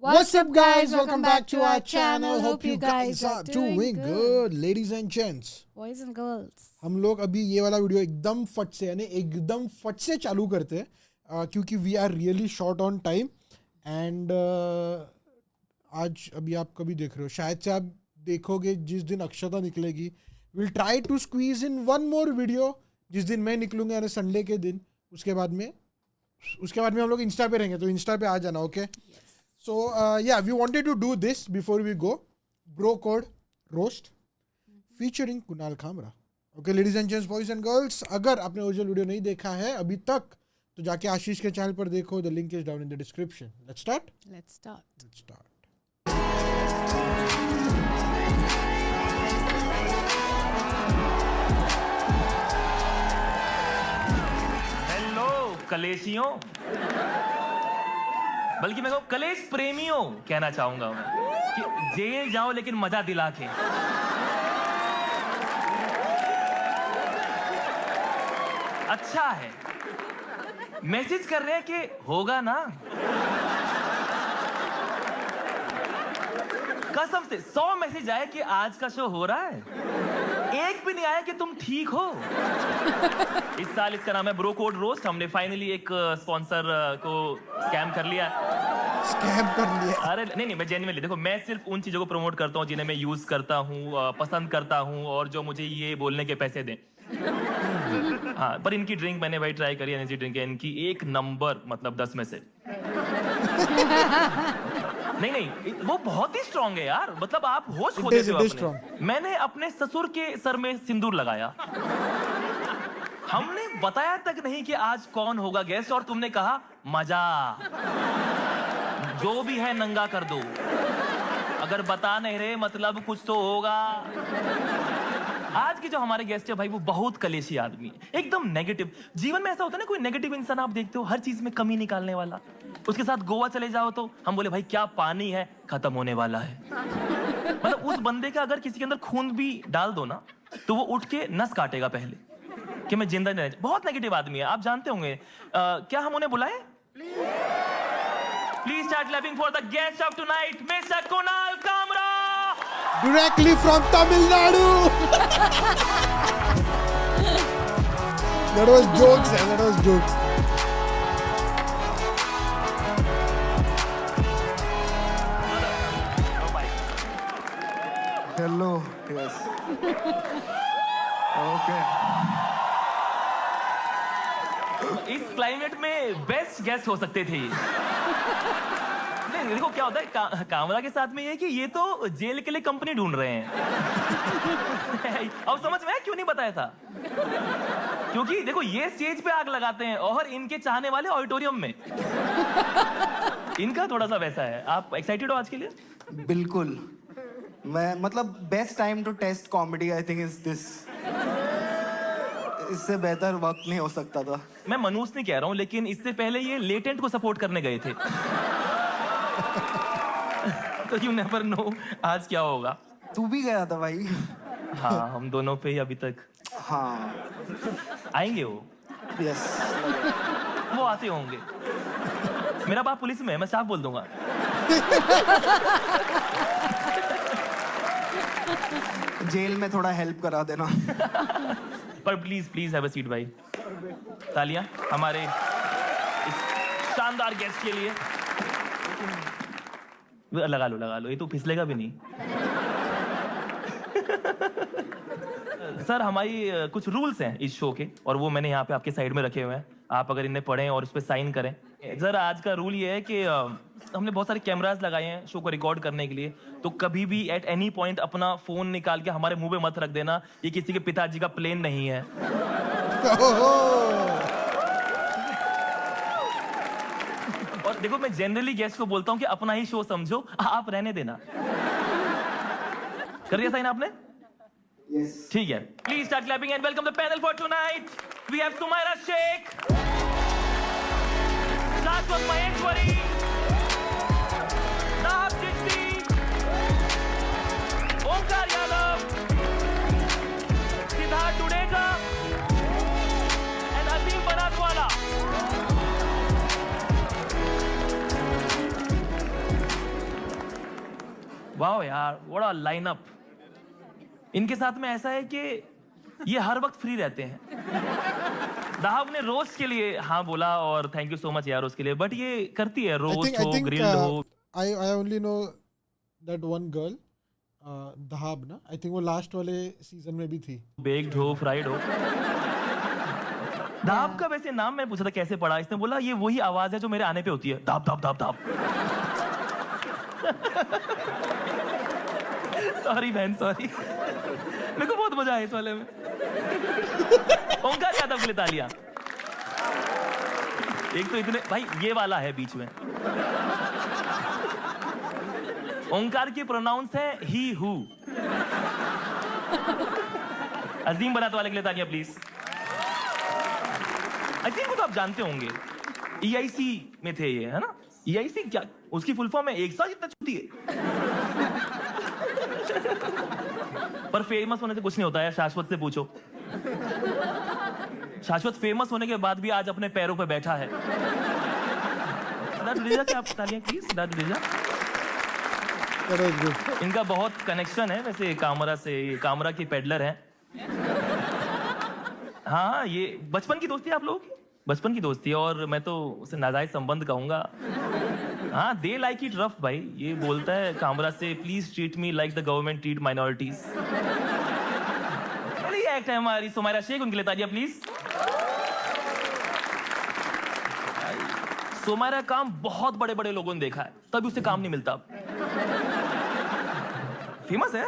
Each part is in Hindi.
What's up, guys? Welcome back to our channel. Hope you guys are doing good, ladies and gents. Boys and girls. हम लोग अभी ये वाला वीडियो एकदम फट से चालू करते हैं क्योंकि we are really short on time and आज अभी आप कभी देख रहे हो, शायद से आप देखोगे जिस दिन अक्षता निकलेगी. Will try to squeeze in one more video जिस दिन मैं निकलूंगा, यानी संडे के दिन. उसके बाद में हम लोग इंस्टा पे रहेंगे, तो इंस्टा पे आ जाना. Okay, so yeah, we wanted to do this before we go. Bro Code Roast featuring Kunal Kamra. Okay, ladies and gents, boys and girls, अगर आपने ओरिजिनल वीडियो नहीं देखा है अभी तक तो जाके आशीष के चैनल पर देखो. The link is down in the description. Let's start. Hello कलेशियों, बल्कि मैं कलेश प्रेमियों कहना चाहूंगा मैं कि जेल जाओ लेकिन मजा दिला के. अच्छा है, मैसेज कर रहे हैं कि होगा ना. कसम से 100 मैसेज आए कि आज का शो हो रहा है, एक भी नहीं आया कि तुम ठीक हो. इस साल इसका नाम है ब्रो कोड रोस्ट. हमने फाइनली एक स्पॉन्सर को स्कैम कर लिया. अरे नहीं, मैं जेन्युइनली देखो, मैं सिर्फ उन चीजों को प्रमोट करता हूँ जिन्हें मैं यूज करता हूँ, पसंद करता हूँ और जो मुझे ये बोलने के पैसे दें. हाँ, पर इनकी ड्रिंक मैंने भाई ट्राई करी, एनर्जी ड्रिंक है इनकी, एक नंबर, मतलब 10 में से. नहीं, वो बहुत ही स्ट्रांग है यार, मतलब आप होश खो देते हो अपने. मैंने अपने ससुर के सर में सिंदूर लगाया. हमने बताया तक नहीं कि आज कौन होगा गेस्ट, और तुमने कहा मजा, जो भी है नंगा कर दो. अगर बता नहीं रहे मतलब कुछ तो होगा. आज की जो हमारे गेस्ट है भाई, वो बहुत कलेशी आदमी है, एकदम नेगेटिव. जीवन में ऐसा होता है ना, कोई नेगेटिव इंसान आप देखते हो हर चीज में कमी निकालने वाला. उसके साथ गोवा चले जाओ तो हम बोले भाई क्या पानी है, खत्म होने वाला है. मतलब उस बंदे का अगर किसी के अंदर खून भी डाल दो ना, तो वो उठ के नस काटेगा पहले कि मैं जिंदा नहीं. बहुत नेगेटिव आदमी है, आप जानते होंगे. क्या हम उन्हें बुलाएं? Please start clapping for the guest of tonight, Mr. Kunal Kamra. Directly from Tamil Nadu. That was jokes, man. That was jokes. Hello. Yes. Okay. इस क्लाइमेट में बेस्ट गेस्ट हो सकते थे. नहीं, देखो क्या होता है कामरा के साथ में ये कि ये तो जेल के लिए कंपनी ढूंढ रहे हैं. अब समझ में आया क्यों नहीं बताया था? क्योंकि देखो ये स्टेज पे आग लगाते हैं और इनके चाहने वाले ऑडिटोरियम में. इनका थोड़ा सा वैसा है. आप एक्साइटेड हो आज के लिए? बिल्कुल. मैं मतलब best time to test comedy I think is this. इससे बेहतर वक्त नहीं हो सकता था. मैं मनूस नहीं कह रहा हूँ, लेकिन इससे पहले ये लेटेंट को सपोर्ट करने गए थे. तो यू नेवर नो आज क्या होगा. तू भी गया था भाई. हाँ, हम दोनों पे ही अभी तक. हाँ, आएंगे वो. यस, वो आते होंगे. मेरा बाप पुलिस में है, मैं साफ बोल दूंगा. जेल में थोड़ा हेल्प करा देना. पर प्लीज हैव अ सीट भाई. तालियां हमारे इस शानदार गेस्ट के लिए. लगा लो, ये तो फिसलेगा भी नहीं. सर, हमारी कुछ रूल्स हैं इस शो के, और वो मैंने यहाँ पे आपके साइड में रखे हुए हैं. आप अगर इन्हें पढ़ें और उस पर साइन करें. सर, आज का रूल ये है कि हमने बहुत सारे कैमरास लगाए हैं शो को रिकॉर्ड करने के लिए, तो कभी भी एट एनी पॉइंट अपना फोन निकाल के हमारे मुंह पे मत रख देना. ये किसी के पिताजी का प्लेन नहीं है. और देखो, मैं जनरली गेस्ट को बोलता हूँ कि अपना ही शो समझो, आप रहने देना. कर दिया साइन आपने? यस. ठीक है. Please start clapping and welcome the panel for tonight. We have Sumaira Shaikh, Shashwat Maheshwari, Nahab Chishti, Omkar Yadav, Siddharth Dudeja and Aseem Banatwala. वाह यार, व्हाट अ लाइनअप। इनके साथ में ऐसा है कि ये हर वक्त फ्री रहते हैं। दाहब ने रोस्ट के लिए हाँ बोला और थैंक यू सो मच यार उसके लिए, बट ये करती है, I रोस्ट think हो, ग्रिल्ड हो। I only know that one girl, दहाब ना, I think वो लास्ट वाले सीजन में भी थी. बेक्ड हो, फ्राइड हो। दाब का वैसे नाम मैं पूछा था कैसे पड़ा, इसने बोला ये वही आवाज है जो मेरे आने पे होती है, दाब दाब दाब दाब। सॉरी बहन, सॉरी। मेरे को बहुत मजा आया इस वाले में। ओंकार यादव के लिए तालियां। एक तो इतने भाई, ये वाला है बीच में। ओंकार की प्रोनाउंस है ही हु। अजीम बनात वाले के लिए तालियां प्लीज। आई थिंक वो तो आप जानते होंगे, EIC में थे ये, है ना? EIC क्या, उसकी फुल फॉर्म है एक साथ जितना छूती है। पर फेमस होने से कुछ नहीं होता है, शाश्वत से पूछो। शाश्वत फेमस होने के बाद भी आज अपने पैरों पे बैठा है। सिद्धार्थ दुडेजा, क्या आप तालियां प्लीज? सिद्धार्थ दुडेजा, इनका बहुत कनेक्शन है वैसे कामरा से, कामरा की पेडलर है। हाँ, ये बचपन की दोस्ती है आप लोगों की, बचपन की दोस्ती है, और मैं तो उसे नाजायज संबंध कहूंगा। हाँ, दे लाइक इट रफ भाई। ये बोलता है कामरा से, please treat me like the government treat minorities. Act है हमारी सुमायरा शेख, उनके लिए तालियां प्लीज। सुमायरा काम बहुत बड़े बड़े लोगों ने देखा है, तभी उसे काम नहीं मिलता। फेमस है,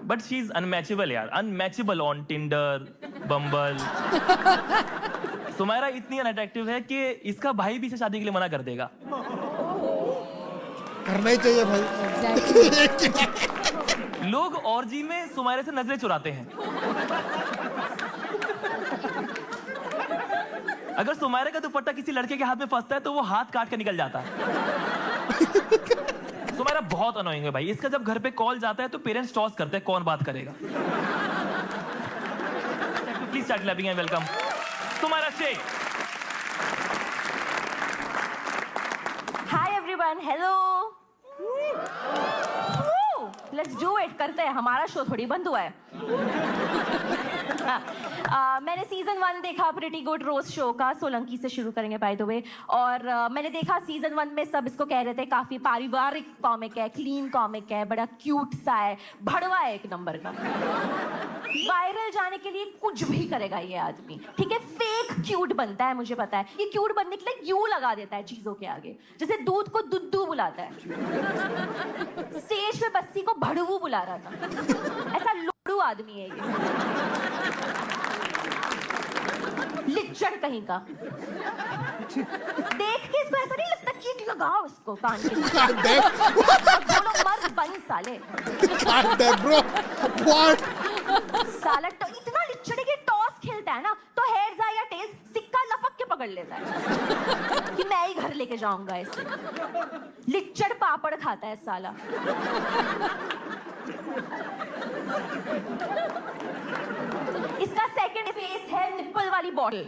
बट शी इज अनमैचेबल यार, अनमैचेबल ऑन टिंडर, बम्बल। सुमायरा इतनी अनअट्रैक्टिव है कि इसका भाई भी इसे शादी के लिए मना कर देगा। करना ही चाहिए भाई। लोग ऑर्जी में सुमायरा से नजरें चुराते हैं। अगर सुमायरा का दुपट्टा किसी लड़के के हाथ में फंसता है तो वो हाथ काट के निकल जाता है। सुमायरा बहुत अनोइंग है भाई। इसका जब घर पे कॉल जाता है तो पेरेंट्स टॉस करते हैं कौन बात करेगा। Please start clapping and welcome Sumaira Shaikh. Hi everyone, hello. Let's do it, करते हैं, हमारा शो थोड़ी बंद हुआ है। मैंने सीजन 1 देखा प्रिटी गुड रोज शो का, सोलंकी से शुरू करेंगे बाय द वे। और मैंने देखा सीजन 1 में सब इसको कह रहे थे काफी पारिवारिक कॉमिक है, क्लीन कॉमिक है, बड़ा क्यूट सा है, भड़वा है एक नंबर का। वायरल जाने के लिए कुछ भी करेगा ये आदमी, ठीक है? फेक क्यूट बनता है, मुझे पता है। ये क्यूट बनने के लिए यू लगा देता है चीजों के आगे, जैसे दूध को दुद्धू बुलाता है। स्टेज पे बस्सी को भड़वू बुला रहा था, ऐसा लोड़ू आदमी है ये, लिच्चड़ कहीं का। देख के इसको ऐसा नहीं लगता कि लगाओ इसको कान के दोनों मर्द बन साले। साला तो इतना लिच्चड़े की टॉस खेलता है ना, तो हेड्स या टेल्स सिक्का लपक के पकड़ लेता है कि मैं ही घर लेके जाऊंगा इसे। लिच्चड़ पापड़ खाता है साला। इसका सेकंड फेस है निप्पल वाली बॉटल।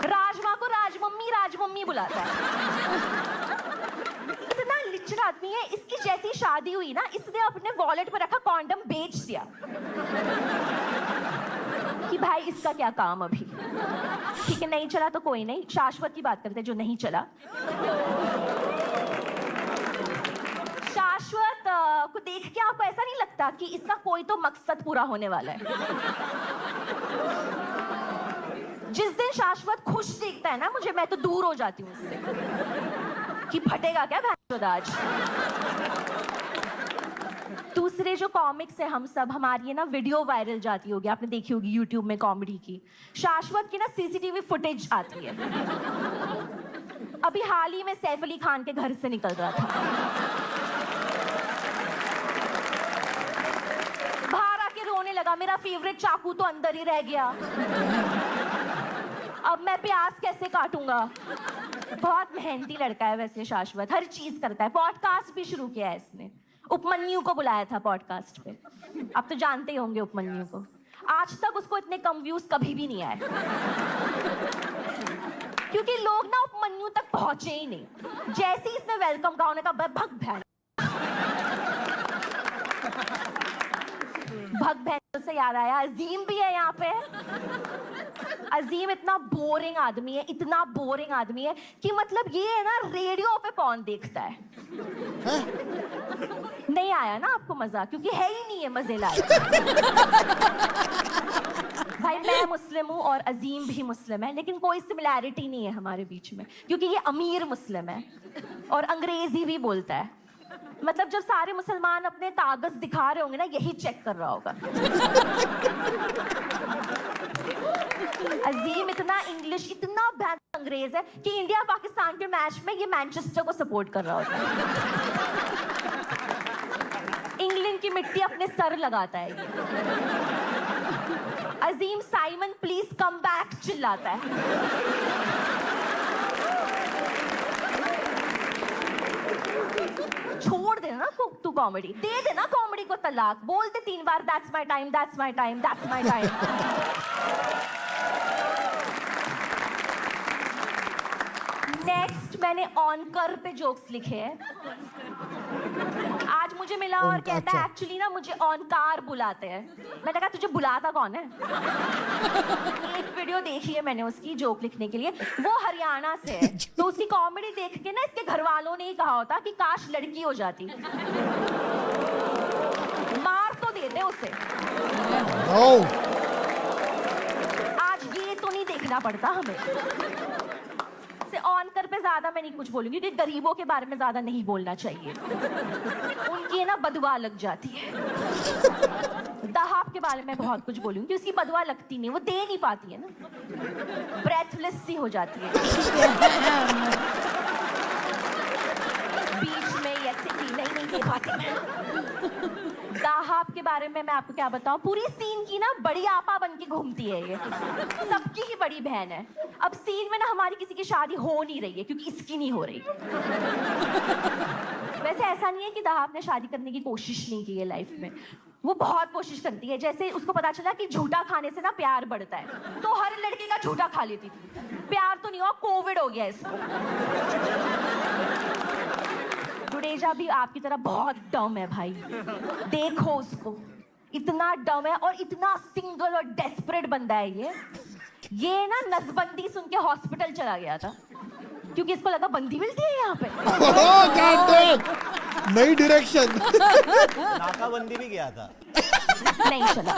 राजमा को राजमम्मी बुलाता है। इतना लिच्चड़ आदमी है, इसकी जैसी शादी हुई ना, इसने अपने वॉलेट में रखा कॉन्डम बेच दिया कि भाई इसका क्या काम अभी। ठीक है, नहीं चला तो कोई नहीं, शाश्वत की बात करते हैं जो नहीं चला। शाश्वत को देख के आपको ऐसा नहीं लगता कि इसका कोई तो मकसद पूरा होने वाला है? जिस दिन शाश्वत खुश देखता है ना मुझे, मैं तो दूर हो जाती हूँ उससे कि फटेगा क्या आज। दूसरे जो कॉमिक्स है हम सब, हमारी ना वीडियो वायरल जाती होगी, आपने देखी होगी यूट्यूब में कॉमेडी की। शाश्वत की ना CCTV फुटेज आती है। अभी हाल ही में सैफ अली खान के घर से निकल रहा था, बाहर आके रोने लगा, मेरा फेवरेट चाकू तो अंदर ही रह गया, अब मैं प्याज कैसे काटूंगा। बहुत मेहनती लड़का है वैसे शाश्वत, हर चीज करता है। पॉडकास्ट भी शुरू किया है इसने, उपमन्यु को बुलाया था पॉडकास्ट पे। आप तो जानते ही होंगे उपमन्यु को। आज तक उसको इतने कम व्यूज कभी भी नहीं आए, क्योंकि लोग ना उपमन्यु बाथरूम तक पहुंचे ही नहीं। जैसे ही इसने वेलकम कहा, उन्होंने कहा भग भैन, भग भैन से याद आया अजीम भी है यहाँ पे। अजीम इतना बोरिंग आदमी है, इतना बोरिंग आदमी है कि मतलब ये है ना रेडियो पे पॉर्न देखता है। नहीं आया ना आपको मजा, क्योंकि है ही नहीं है मजे लायक। भाई मैं मुस्लिम हूँ और अजीम भी मुस्लिम है, लेकिन कोई सिमिलैरिटी नहीं है हमारे बीच में, क्योंकि ये अमीर मुस्लिम है और अंग्रेजी भी बोलता है। मतलब जब सारे मुसलमान अपने कागज दिखा रहे होंगे ना, यही चेक कर रहा होगा। अजीम इतना इंग्लिश, इतना भैंस अंग्रेज है कि इंडिया पाकिस्तान के मैच में ये मैनचेस्टर को सपोर्ट कर रहा होता है। इंग्लैंड की मिट्टी अपने सर लगाता है ये। अजीम साइमन प्लीज कम बैक चिल्लाता है। छोड़ देना तू कॉमेडी, दे देना कॉमेडी को तलाक, बोलते 3 बार that's my time, that's my time, that's my time. Next मैंने ऑनकर पे जोक्स लिखे हैं। आज मुझे मिला और कहता है एक्चुअली ना मुझे ऑनकार बुलाते हैं। मैंने कहा तुझे बुलाता कौन है? एक वीडियो देखी है मैंने उसकी जोक लिखने के लिए, वो हरियाणा से है। तो उसकी कॉमेडी देख के ना इसके घर वालों ने ही कहा होता कि काश लड़की हो जाती, मार तो देते उसे। आज ये तो नहीं देखना पड़ता हमें। ऑनकर पे ज्यादा मैं नहीं कुछ बोलूंगी, क्योंकि गरीबों के बारे में ज्यादा नहीं बोलना चाहिए, उनकी ना बदुआ लग जाती है। दहाब के बारे में बहुत कुछ बोलूंगी, क्योंकि उसकी बदुआ लगती नहीं, वो दे नहीं पाती है ना, ब्रेथलेस सी हो जाती है। बीच में ऐसे नहीं दे पाती मैं। दाहाब के बारे में मैं आपको क्या बताऊं, पूरी सीन की ना बड़ी आपा बन के घूमती है ये, सबकी ही बड़ी बहन है। अब सीन में ना हमारी किसी की शादी हो नहीं रही है, क्योंकि इसकी नहीं हो रही। वैसे ऐसा नहीं है कि दाहाब ने शादी करने की कोशिश नहीं की है लाइफ में, वो बहुत कोशिश करती है। जैसे उसको पता चला कि झूठा खाने से ना प्यार बढ़ता है, तो हर लड़के का झूठा खा लेती थी। प्यार तो नहीं हुआ, कोविड हो गया इसको। जुडेजा भी आपकी तरह बहुत डम है भाई, देखो उसको, इतना डम है और इतना सिंगल और डेस्परेट बंदा है ये ना नसबंदी सुन के हॉस्पिटल चला गया था, क्योंकि इसको लगा बंदी मिलती है यहाँ पे। नई डायरेक्शन। नाकाबंदी भी गया था, नहीं चला।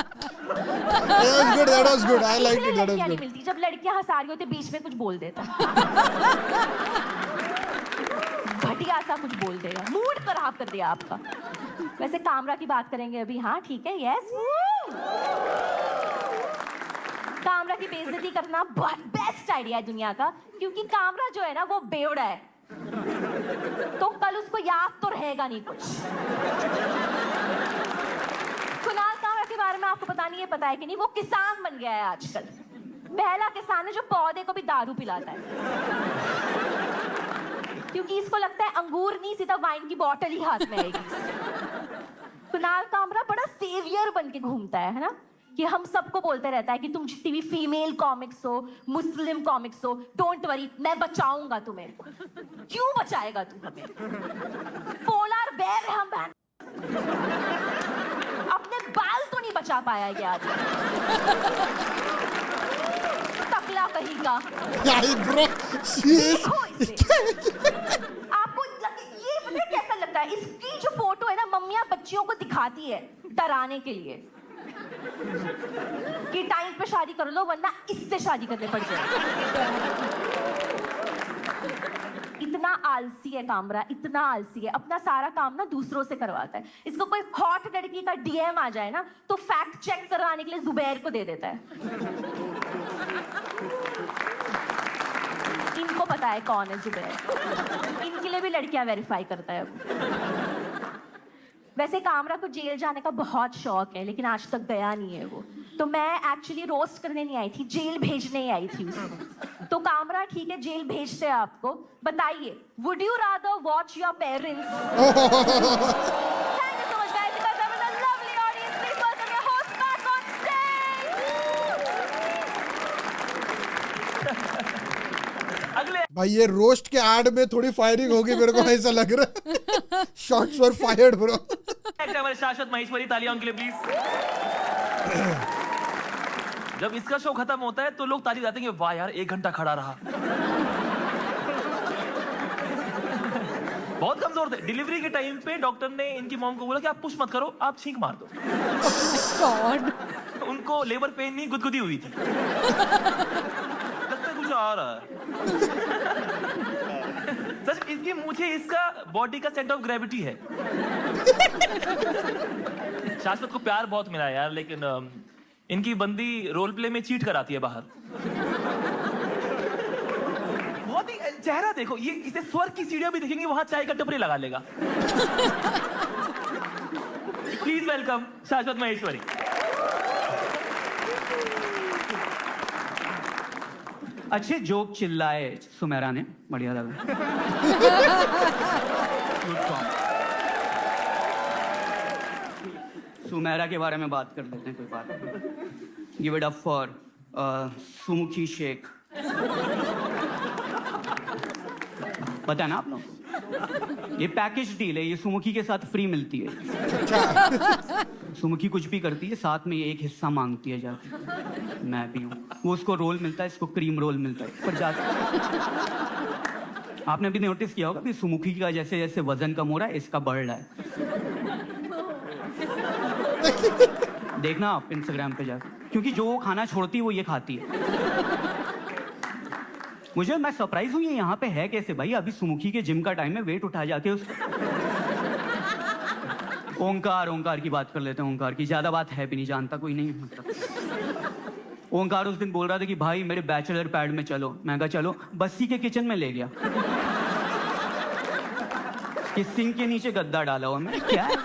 That was good. I liked it. That was लड़कियां नहीं good. मिलती, जब लड़कियां हंसा रही होती बीच में कुछ बोल देता, घटिया सा कुछ बोल देगा, मूड खराब कर दिया आपका। वैसे कामरा की बात करेंगे अभी, हाँ ठीक है, यस। कामरा की बेइज्जती करना बेस्ट आइडिया है दुनिया का, क्योंकि कामरा जो है ना वो बेवड़ा है, तो कल उसको याद तो रहेगा नहीं कुछ। कुणाल कामरा के बारे में आपको पता नहीं है, पता है कि नहीं, वो किसान बन गया है आजकल। पहला किसान है जो पौधे को भी दारू पिलाता है, क्योंकि इसको लगता है अंगूर नहीं सीधा वाइन की बोतल ही हाथ में आएगी। कुणाल कामरा बड़ा सेवियर बन के घूमता है ना, कि हम सबको बोलते रहता है कि तुम जितनी भी फीमेल कॉमिक्स हो, मुस्लिम कॉमिक्स हो, डोंट वरी, मैं बचाऊंगा तुम्हें। क्यों बचाएगा तू हमें? पोलर बेयर है हम, अपने बाल तो नहीं बचा पाया ये आदमी, टकला कहीं का। देखो इसे, आपको ये पता कैसा लगता है? इसकी जो फोटो है ना, मम्मियां बच्चियों को दिखाती है डराने के लिए कि टाइम पे शादी कर लो वरना इससे शादी करने पड़ जाए। इतना आलसी है कामरा, इतना आलसी है, अपना सारा काम ना दूसरों से करवाता है। इसको कोई हॉट लड़की का डीएम आ जाए ना, तो फैक्ट चेक कराने के लिए जुबैर को दे देता है। इनको पता है कौन है जुबैर, इनके लिए भी लड़कियां वेरीफाई करता है अब। वैसे कामरा को जेल जाने का बहुत शौक है, लेकिन आज तक गया नहीं है वो। तो मैं एक्चुअली रोस्ट करने नहीं आई थी, जेल भेजने ही आई थी उसको। तो कामरा ठीक है, जेल भेजते हैं आपको, बताइए, would you rather watch your parents? Thank you so much guys, because I was a lovely audience. Please welcome your host back on stage. अगले भाई ये रोस्ट के एड में थोड़ी फायरिंग होगी मेरे को ऐसा लग रहा है. शॉट्स वर फायर्ड ब्रो. हमारे शाश्वत महेश्वरी, तालियां उनके लिए प्लीज. जब इसका शो खत्म होता है तो लोग ताली बजाते हैं कि वाह यार 1 घंटा खड़ा रहा. बहुत कमजोर थे. डिलीवरी के टाइम पे डॉक्टर ने इनकी मॉम को बोला कि आप पुश मत करो, आप छींक मार दो. गॉड. उनको लेबर पेन नहीं, गुदगुदी हुई थी. लगता है कुछ आ रहा है. सच इसकी मुझे इसका बॉडी का सेंटर ऑफ ग्रेविटी है. शाश्वत को प्यार बहुत मिला है यार, लेकिन इनकी बंदी रोल प्ले में चीट कराती है बाहर. बहुत ही चेहरा देखो, ये इसे स्वर्ग की सीढ़ियां भी दिखेंगी, वहां चाय का टपरी लगा लेगा. प्लीज वेलकम शाश्वत महेश्वरी. अच्छे जोक चिल्लाए सुमेरा ने, बढ़िया लगा. सुमेरा के बारे में बात कर लेते हैं, कोई बात नहीं. Give it up for Sumukhi Shaikh. पता है ना आप लोग, ये पैकेज डील है, ये सुमुखी के साथ फ्री मिलती है. सुमुखी कुछ भी करती है, साथ में ये एक हिस्सा मांगती है जाके. मैं भी हूँ. वो उसको रोल मिलता है, इसको क्रीम रोल मिलता है. पर जाके आपने भी नोटिस किया होगा कि सुमुखी का जैसे जैसे वजन कम हो रहा है, इसका बढ़ रहा है. देखना आप इंस्टाग्राम पे जाकर, क्योंकि जो वो खाना छोड़ती है वो ये खाती है. मैं सरप्राइज हूँ ये यहाँ पे है कैसे भाई. अभी सुमुखी के जिम का टाइम है, वेट उठा जाके उसका. ओंकार की बात कर लेते हैं. ओंकार की ज्यादा बात है भी नहीं, जानता कोई नहीं मतलब. ओंकार उस दिन बोल रहा था कि भाई मेरे बैचलर पैड में चलो. मैं कहा चलो. बस्सी के किचन में ले गया. कि सिंक के नीचे गद्दा डाला हुआ. मैं क्या है?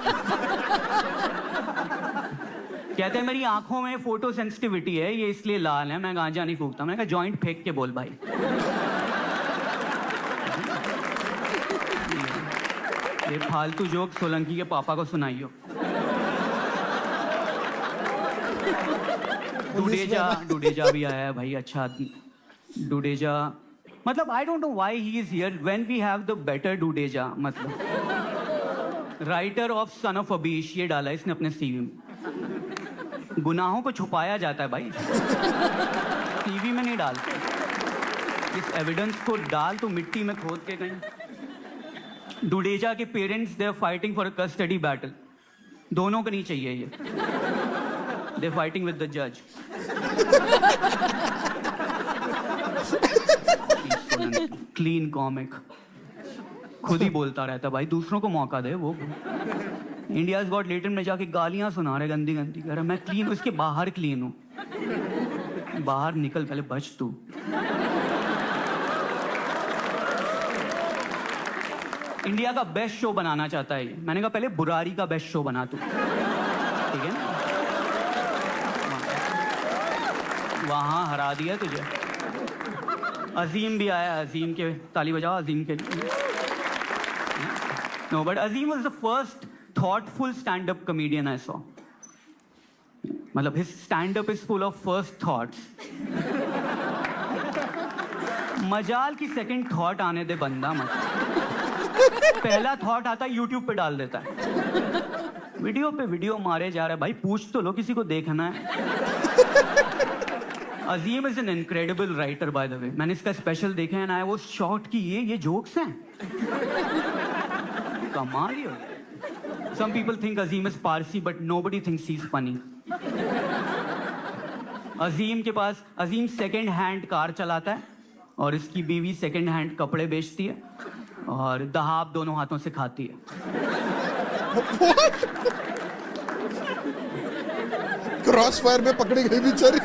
कहते हैं मेरी आंखों में फोटो सेंसिटिविटी है, ये इसलिए लाल है, मैं गांजा नहीं फूकता. मैंने कहा जॉइंट फेंक के बोल भाई. ये फालतू जोक सोलंकी के पापा को सुनाइयो. डुडेजा भी आया है भाई, अच्छा आदमी. डुडेजा मतलब I don't know why he is here when we have the better Dudeja. मतलब writer of son of Abish, ये डाला इसने अपने सीवी में. गुनाहों को छुपाया जाता है भाई, सीवी में नहीं डालते. इस एविडेंस को डाल तो मिट्टी में खोद के कहीं. डुडेजा के parents they are fighting for a custody battle. दोनों को नहीं चाहिए ये. दे फाइटिंग विद द जज. क्लीन कॉमिक, खुद ही बोलता रहता भाई, दूसरों को मौका दे. वो इंडिया गॉट लेटेंट में जाके गालियां सुना रहे गंदी गंदी. कह रहा मैं क्लीन, उसके बाहर क्लीन हूं. बाहर निकल पहले, बच तू. इंडिया का बेस्ट शो बनाना चाहता है ये. मैंने कहा पहले बुरारी का बेस्ट शो बना तू, ठीक है ना. वहां हरा दिया तुझे. अजीम भी आया. अजीम के ताली बजाओ अजीम के लिए. No but Azeem was the first thoughtful stand-up comedian I saw. मतलब his stand-up is full of first thoughts. मजाल की सेकंड थॉट आने दे बंदा मत. पहला थॉट आता है यूट्यूब पे डाल देता है. वीडियो पे वीडियो मारे जा रहा है भाई. पूछ तो लो, किसी को देखना है. Azeem is an incredible writer by the way. मैंने इसका स्पेशल देखा है ना, वो शॉर्ट की ये जोक्स हैं. कमाल ही हो. Some people think Azim is Parsi, but nobody thinks he's funny. अजीम के पास, अजीम सेकंड हैंड कार चलाता है और इसकी बीवी सेकंड हैंड कपड़े बेचती है और दहाब दोनों हाथों से खाती है. क्रॉस फायर में पकड़ी गई बेचारी.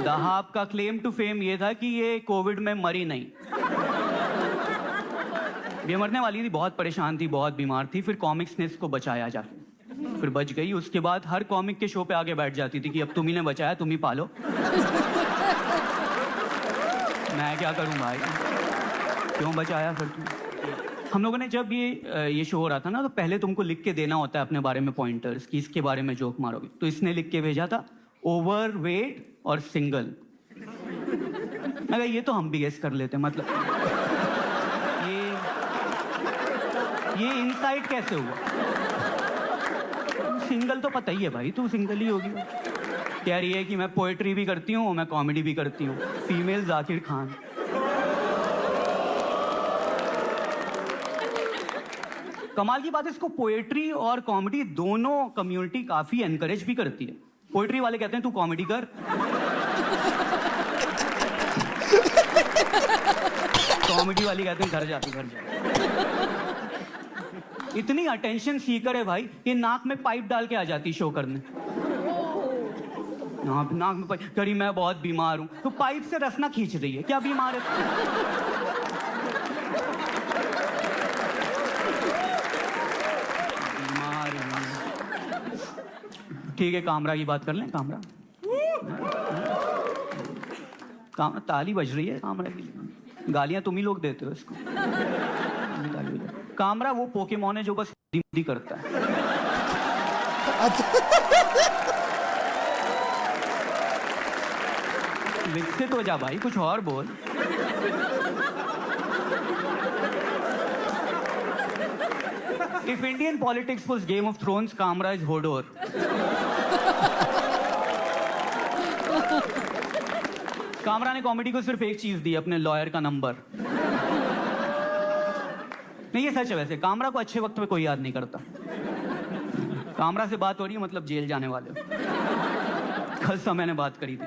दहाब का क्लेम टू फेम ये था कि ये कोविड में मरी नहीं. ये मरने वाली थी, बहुत परेशान थी, बहुत बीमार थी. फिर कॉमिक्स ने इसको बचाया जाके, फिर बच गई. उसके बाद हर कॉमिक के शो पे आगे बैठ जाती थी कि अब तुम ही ने बचाया, तुम ही पालो. मैं क्या करूं भाई, क्यों बचाया फिर तुम. हम लोगों ने जब ये शो हो रहा था ना, तो पहले तुमको लिख के देना होता है अपने बारे में पॉइंटर्स कि इसके बारे में जोक मारोगे. तो इसने लिख के भेजा था ओवरवेट और सिंगल. मैं कहा ये तो हम भी गेस कर लेते, मतलब ये इनसाइट कैसे हुआ? सिंगल तो पता ही है भाई, तू सिंगल ही होगी। कह रही है कि मैं पोएट्री भी करती हूँ, मैं कॉमेडी भी करती हूँ। फीमेल जाकिर खान। कमाल की बात है, इसको पोएट्री और कॉमेडी दोनों कम्युनिटी काफी एनकरेज भी करती है। पोएट्री वाले कहते हैं तू कॉमेडी कर, कॉमेडी वाली कहते हैं घर जा। इतनी अटेंशन सीकर है भाई कि नाक में पाइप डाल के आ जाती शो करने। नाक में पाइप करी, मैं बहुत बीमार हूं, तो पाइप से रसना खींच रही है, क्या बीमार है? बीमार है। ठीक है, कामरा की बात कर लें। कामरा ताली बज रही है कामरा की। गालियां तुम ही लोग देते हो इसको। कामरा वो पोकेमॉन है जो बस हिंदी करता है। विकसित हो जा भाई, कुछ और बोल। If Indian politics was Game of Thrones, Kamra is Hodor. Kamra ने कॉमेडी को सिर्फ एक चीज दी, अपने लॉयर का नंबर। नहीं, ये सच है वैसे। कामरा को अच्छे वक्त में कोई याद नहीं करता। कामरा से बात हो रही है मतलब जेल जाने वाले हो। कल समय ने बात करी थी।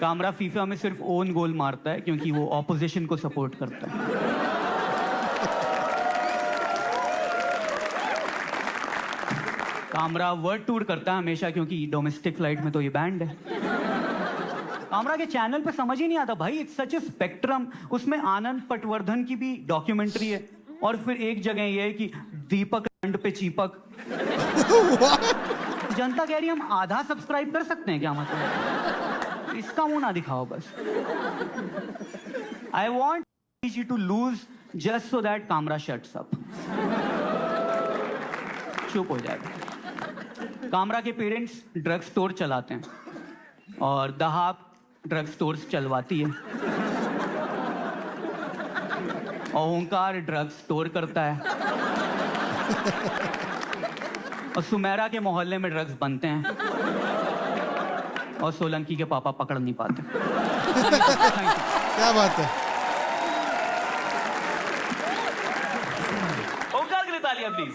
कामरा फीफा में सिर्फ ओन गोल मारता है क्योंकि वो ऑपोजिशन को सपोर्ट करता है। कामरा वर्ल्ड टूर करता है हमेशा क्योंकि डोमेस्टिक फ्लाइट में तो ये बैंड है। कामरा के चैनल पे समझ ही नहीं आता भाई, इट्स सच ए स्पेक्ट्रम। उसमें आनंद पटवर्धन की भी डॉक्यूमेंट्री है और फिर एक जगह ये है कि दीपक रंड पे चीपक। जनता कह रही हम आधा सब्सक्राइब कर सकते हैं क्या? मतलब इसका मुंह ना दिखाओ बस। I want you to lose just so that Kamra shuts up. चुप हो जाएगा। कामरा के पेरेंट्स ड्रग स्टोर चलाते हैं और दहाब ड्रग स्टोर्स चलवाती है और ओंकार ड्रग स्टोर करता है और सुमेरा के मोहल्ले में ड्रग्स बनते हैं और सोलंकी के पापा पकड़ नहीं पाते। क्या बात है। ओंकार के लिए तालियां प्लीज।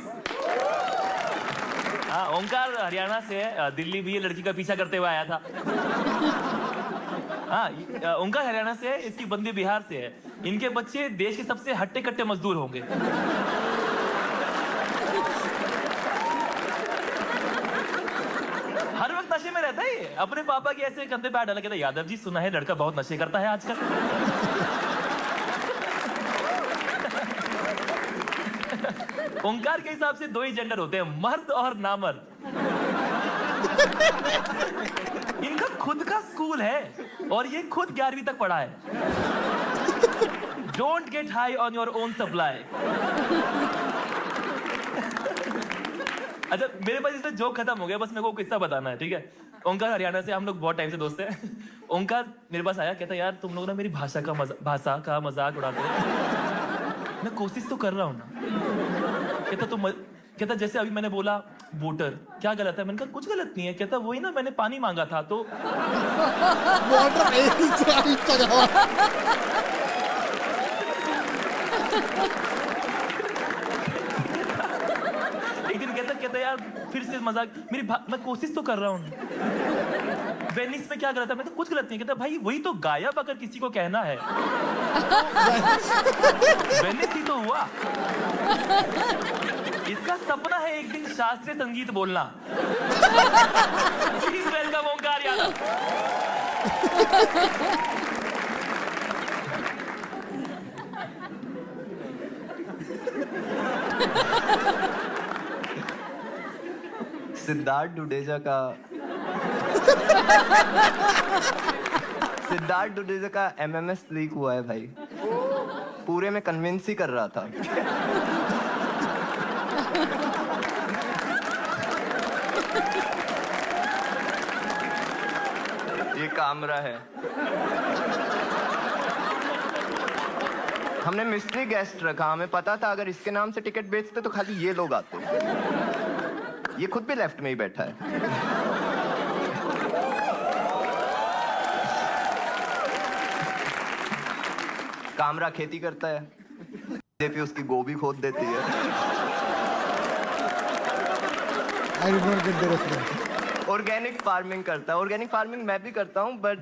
हाँ, ओंकार हरियाणा से है, दिल्ली भी ये लड़की का पीछा करते हुए आया था। हाँ, ओंकार हरियाणा से है, इसकी बंदी बिहार से है। इनके बच्चे देश के सबसे हट्टे कट्टे मजदूर होंगे। हर वक्त नशे में रहता है ये। अपने पापा के ऐसे कंधे पे हाथ डाला, कहता है यादव जी सुना है लड़का बहुत नशे करता है आजकल। ओंकार के हिसाब से दो ही जेंडर होते हैं, मर्द और नामर्द। इनका खुद का स्कूल है और ये खुद 11वीं तक पढ़ा है। Don't get high on your own supply. अच्छा, मेरे पास इसमें जोक खत्म हो गया, बस मेरे को किस्सा बताना है, ठीक है? ओंकार हरियाणा से, हम लोग बहुत टाइम से दोस्त हैं। ओंकार मेरे पास आया, कहता यार तुम लोग ना मेरी भाषा का मजाक उड़ाते हो। मैं कोशिश तो कर रहा हूँ ना। कहता जैसे अभी मैंने बोला वोटर, क्या गलत है? मैंने कहा कुछ गलत नहीं है। कहता वही ना, मैंने पानी मांगा था तो। वाटर एक दिन कहता यार फिर से मजाक, मैं कोशिश तो कर रहा हूँ। वेनिस में क्या गलत है? मैं तो कुछ गलत नहीं। कहता भाई वही तो गायब अगर किसी को कहना है। वेनिस ही तो हुआ। इसका सपना है एक दिन शास्त्रीय संगीत बोलना। प्लीज वेलकम ओंकार यादव। सिद्धार्थ डुडेजा का एमएमएस लीक हुआ है भाई। पूरे में कन्विंस ही कर रहा था। ये कामरा है। हमने मिस्ट्री गेस्ट रखा, हमें पता था अगर इसके नाम से टिकट बेचते तो खाली ये लोग आते। ये खुद भी लेफ्ट में ही बैठा है। कामरा खेती करता है, बीजेपी उसकी गोभी खोद देती है। I did not get the reference. Organic farming करता है। ऑर्गेनिक फार्मिंग मैं भी करता हूँ, बट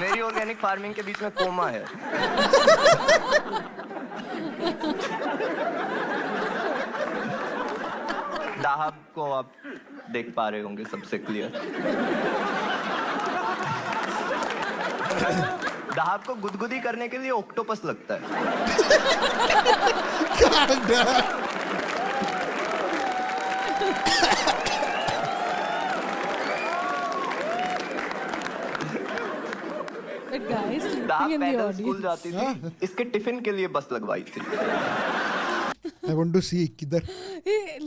मेरी ऑर्गेनिक फार्मिंग के बीच में कोमा है। दाहब को आप देख पा रहे होंगे सबसे क्लियर। दाहब को गुदगुदी करने के लिए ऑक्टोपस लगता है। That guy is दाहब sleeping in the पैदल स्कूल audience. जाती थी, इसके टिफिन के लिए बस लगवाई थी। आई वांट टू सी किधर।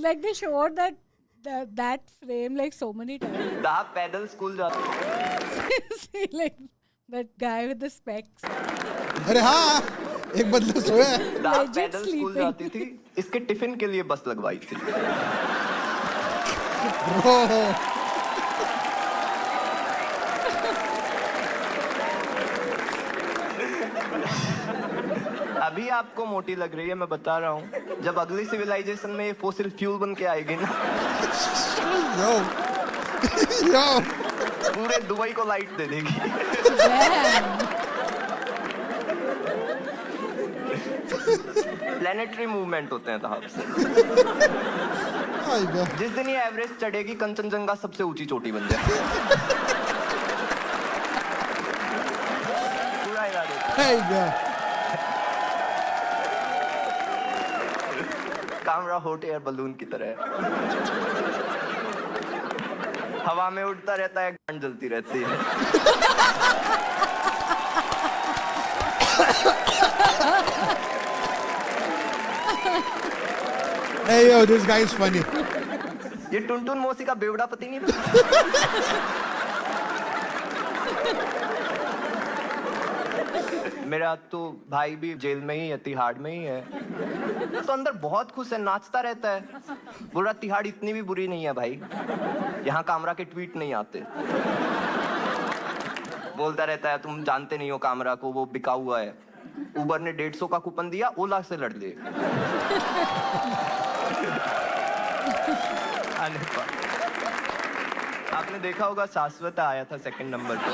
Like they showed that frame like so many times. दाहब पैदल स्कूल जाती। See, like that guy with the specs. अरे हाँ, एक बंदा सोया है। दाहब Legit पैदल स्कूल sleeping. जाती थी, इसके टिफिन के लिए बस लगवाई थी। Bro. अभी आपको मोटी लग रही है, मैं बता रहा हूँ। जब अगली सिविलाइजेशन में ये फोसिल फ्यूल बन के आएगी ना, Yo. Yo. पूरे दुबई को लाइट दे देगी। Damn. प्लेनेटरी मूवमेंट होते हैं दाहब से। आई गया। जिस दिन ये एवरेस्ट चढ़ेगी, कंचनजंगा सबसे ऊंची चोटी बन जाएगी। पूरा हिला देती। आई गया। कामरा हॉट एयर बलून की तरह है। हवा में उड़ता रहता है, गांड जलती रहती है। Hey yo, this guy is funny. ये टुनटुन मौसी का बेवड़ा पति नहीं बना? मेरा तो भाई भी जेल में ही है, तिहाड़ में ही है। तो अंदर बहुत खुश है, नाचता रहता है। बोल रहा तिहाड़ इतनी भी बुरी नहीं है भाई, यहाँ कामरा के ट्वीट नहीं आते। बोलता रहता है तुम जानते नहीं हो कामरा को, वो बिका हुआ है। उबर ने 150 का कूपन दिया, ओला से लड़ ले। आपने देखा होगा शाश्वत आया था सेकंड नंबर पे।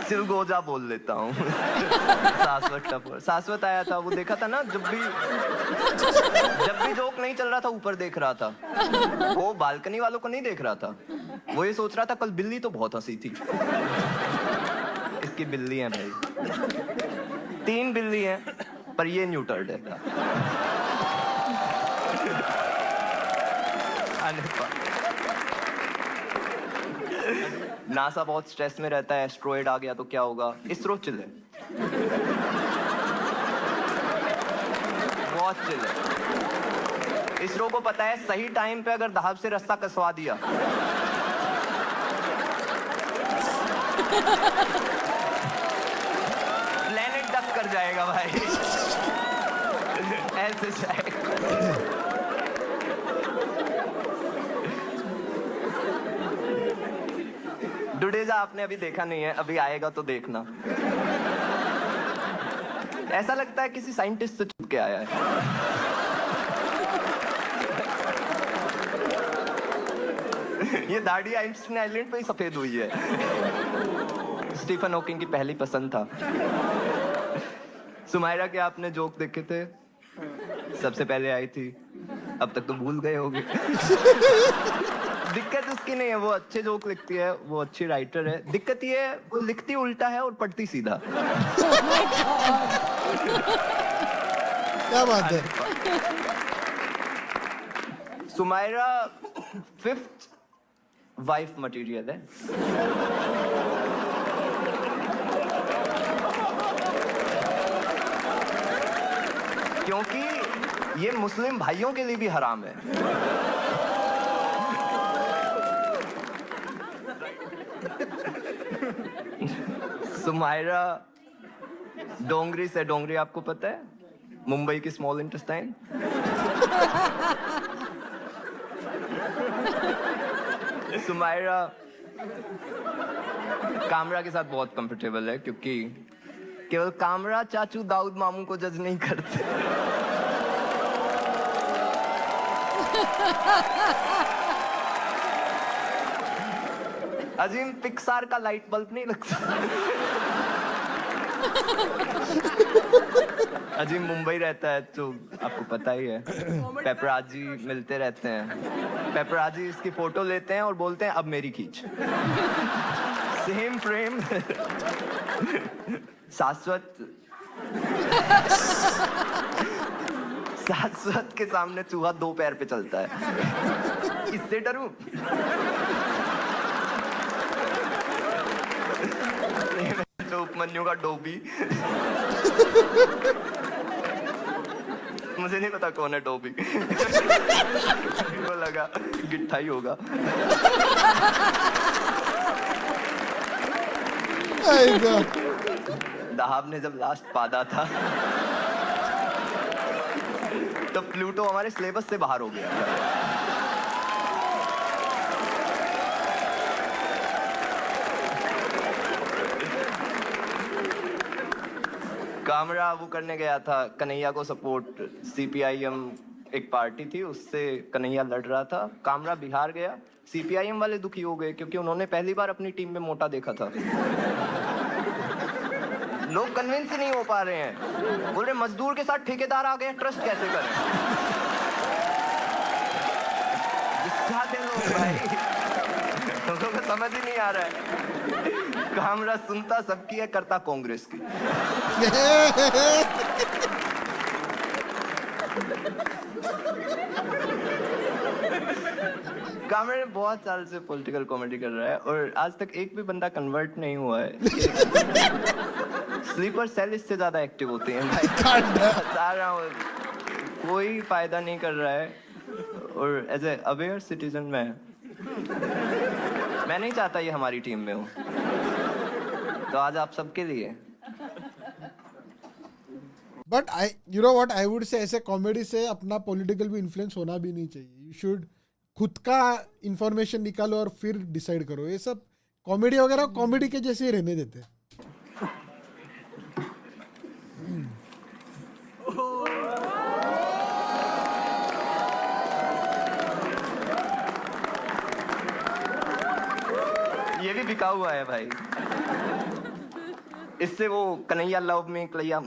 चिलगोजा बोल लेता हूँ। शाश्वत आया था, वो देखा था ना, जब भी जोक नहीं चल रहा था ऊपर देख रहा था। वो बालकनी वालों को नहीं देख रहा था, वो ये सोच रहा था कल बिल्ली तो बहुत हंसी थी। इसकी बिल्ली है भाई, 3 बिल्ली हैं, पर ये न्यूटर्ड है। नासा बहुत स्ट्रेस में रहता है, एस्ट्रॉयड आ गया तो क्या होगा। इसरो चिल है, बहुत चिल है। इसरो को पता है सही टाइम पे अगर दाहब से रास्ता कसवा दिया प्लेनेट डक कर जाएगा भाई। ऐसे जाएगा। डुडेजा आपने अभी देखा नहीं है, अभी आएगा तो देखना। ऐसा लगता है किसी साइंटिस्ट से छुप के आया है। ये दाढ़ी आइंस्टीन आइलैंड पे ही सफेद हुई है। स्टीफन हॉकिंग की पहली पसंद था। सुमायरा के आपने जोक देखे थे, सबसे पहले आई थी, अब तक तो भूल गए होंगे। दिक्कत उसकी नहीं है, वो अच्छे जोक लिखती है, वो अच्छी राइटर है। दिक्कत ये है वो लिखती उल्टा है और पढ़ती सीधा। क्या बात है। सुमायरा 5th वाइफ मटेरियल है। क्योंकि ये मुस्लिम भाइयों के लिए भी हराम है। सुमायरा डोंगरी से, डोंगरी आपको पता है, मुंबई की स्मॉल इंटेस्टाइन। सुमायरा कामरा के साथ बहुत कंफर्टेबल है क्योंकि केवल कामरा चाचू दाऊद मामू को जज नहीं करते। अजीम पिक्सार का लाइट बल्ब नहीं लगता। अजीम मुंबई रहता है तो आपको पता ही है, पेपराजी मिलते रहते हैं। पेपराजी इसकी फोटो लेते हैं और बोलते हैं अब मेरी खींच। Same frame. शाश्वत के सामने चूहा 2 पैर पे चलता है। इससे डरूं? तो उपमन्यु का डोबी। मुझे नहीं पता कौन है डोबी। वो लगा गिट्ठा ही होगा। दहाब ने जब लास्ट पादा था तो प्लूटो हमारे सिलेबस से बाहर हो गया था। कामरा वो करने गया था कन्हैया को सपोर्ट। CPIM एक पार्टी थी, उससे कन्हैया लड़ रहा था। कामरा बिहार गया, CPIM वाले दुखी हो गए क्योंकि उन्होंने पहली बार अपनी टीम में मोटा देखा था। लोग कन्विंस ही नहीं हो पा रहे हैं, बोल रहे मजदूर के साथ ठेकेदार आ गए, ट्रस्ट कैसे करें? भाई लोगों को समझ ही नहीं आ रहा है। कामरा सुनता सबकी है, करता कांग्रेस की। कामरा बहुत साल से पॉलिटिकल कॉमेडी कर रहा है और आज तक एक भी बंदा कन्वर्ट नहीं हुआ है। स्लीपर सेल इससे ज्यादा एक्टिव होते हैं भाई। बता रहा हूँ, कोई फायदा नहीं कर रहा है। और एज ए अवेयर सिटीजन मैं नहीं चाहता ये हमारी टीम में हो, तो आज आप सबके लिए। But you know what I would say, ऐसे कॉमेडी से अपना पॉलिटिकल भी इन्फ्लुएंस होना भी नहीं चाहिए। यू शुड खुद का इंफॉर्मेशन निकालो और फिर डिसाइड करो। ये सब कॉमेडी वगैरह कॉमेडी के जैसे ही रहने देते हैं। ये भी बिका हुआ है भाई। इससे वो कन्हैया लव में कन्हैया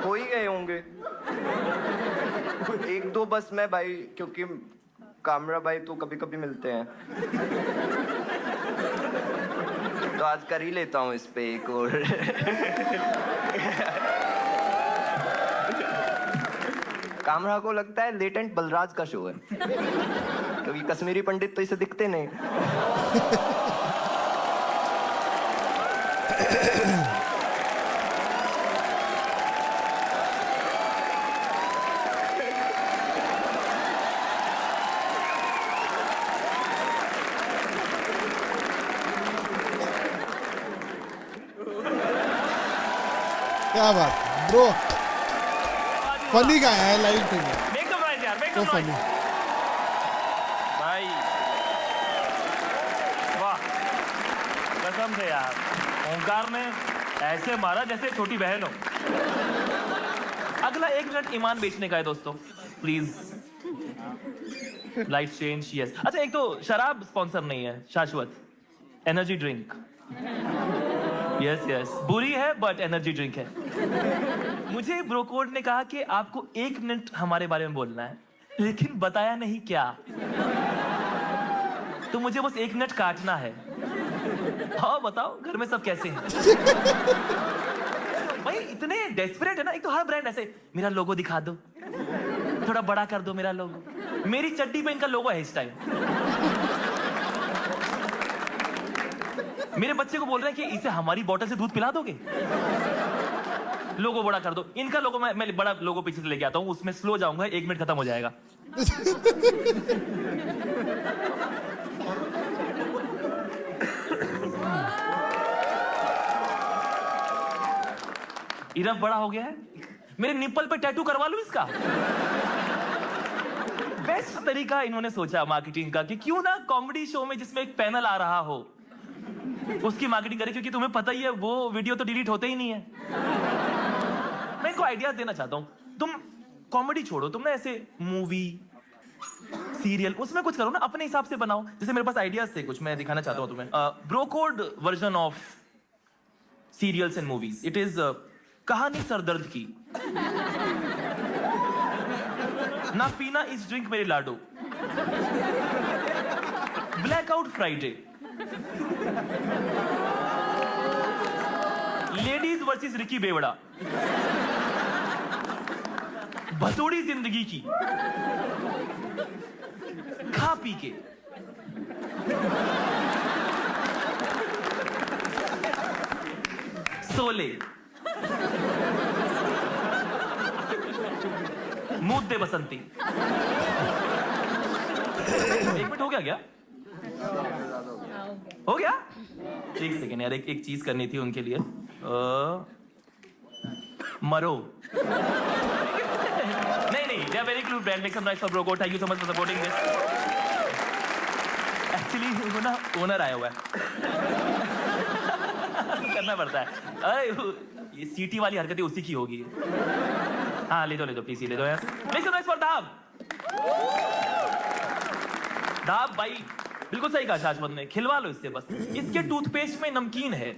हो ही गए होंगे 1-2 बस में भाई, क्योंकि कामरा भाई तो कभी कभी मिलते हैं, तो आज कर ही लेता हूँ इस पे एक और। कामरा को लगता है लेटेंट बलराज का शो है, क्योंकि कश्मीरी पंडित तो इसे दिखते नहीं। क्या बात ब्रो, फनी का है लाइव पे। मेक द नॉइज यार, मेक तो द फनी। नॉइज भाई। वाह, कसम से यार ओंकार ने ऐसे मारा जैसे छोटी बहन हो। अगला 1 मिनट ईमान बेचने का है दोस्तों, प्लीज। Life change, yes. अच्छा, एक तो शराब स्पॉन्सर नहीं है, शाश्वत एनर्जी ड्रिंक। यस यस, बुरी है बट एनर्जी ड्रिंक है। मुझे ब्रोकोड ने कहा कि आपको 1 मिनट हमारे बारे में बोलना है, लेकिन बताया नहीं क्या। तो मुझे बस 1 मिनट काटना है। हाँ बताओ, घर में सब कैसे हैं? भाई इतने डेस्परेट है ना। एक तो हर ब्रांड ऐसे, मेरा लोगो दिखा दो, थोड़ा बड़ा कर दो मेरा लोगो, मेरी चड्डी पे इनका लोगो है इस टाइम। मेरे बच्चे को बोल रहे हैं कि इसे हमारी बोतल से दूध पिला दोगे? लोगो बड़ा कर दो। इनका लोगो मैं बड़ा लोगो पीछे से लेके आता हूँ, उसमें स्लो जाऊंगा, 1 मिनट खत्म हो जाएगा। इरफ बड़ा हो गया है, मेरे निप्पल पे टैटू करवा लूं इसका। बेस्ट तरीका इन्होंने सोचा मार्केटिंग का कि क्यों ना कॉमेडी शो में जिसमें एक पैनल आ रहा हो उसकी मार्केटिंग करें, क्योंकि तुम्हें पता ही है वो वीडियो तो डिलीट होते ही नहीं है। मैं इनको आइडियाज देना चाहता हूं, तुम कॉमेडी छोड़ो, तुम ना ऐसे मूवी सीरियल उसमें कुछ करो ना, अपने हिसाब से बनाओ। जैसे मेरे पास आइडियाज थे कुछ, मैं दिखाना चाहता हूं तुम्हें। Bro code version of serials and movies. It is कहानी सरदर्द की। ना पीना इस ड्रिंक मेरे लाडो। Blackout Friday. Ladies versus Ricky बेवड़ा। भसोड़ी जिंदगी की। खा पी के। सोले। मुद्दे बसंती। 1 मिनट हो गया? हो गया? 1 सेकेंड यार, एक चीज करनी थी उनके लिए। मरो। नहीं, they are very cute brand. Make some noise for Broco. Thank you so much for supporting this. Actually, वो ना ओनर आया हुआ है। करना पड़ता है। अरे ये सीटी वाली हरकतें उसी की होगी। हाँ ले दो प्लीज, ले दो यार। Make some noise for दाब। दाब भाई बिल्कुल सही कहा शाश्वत ने, खिलवा लो इससे बस। इसके टूथपेस्ट में नमकीन है।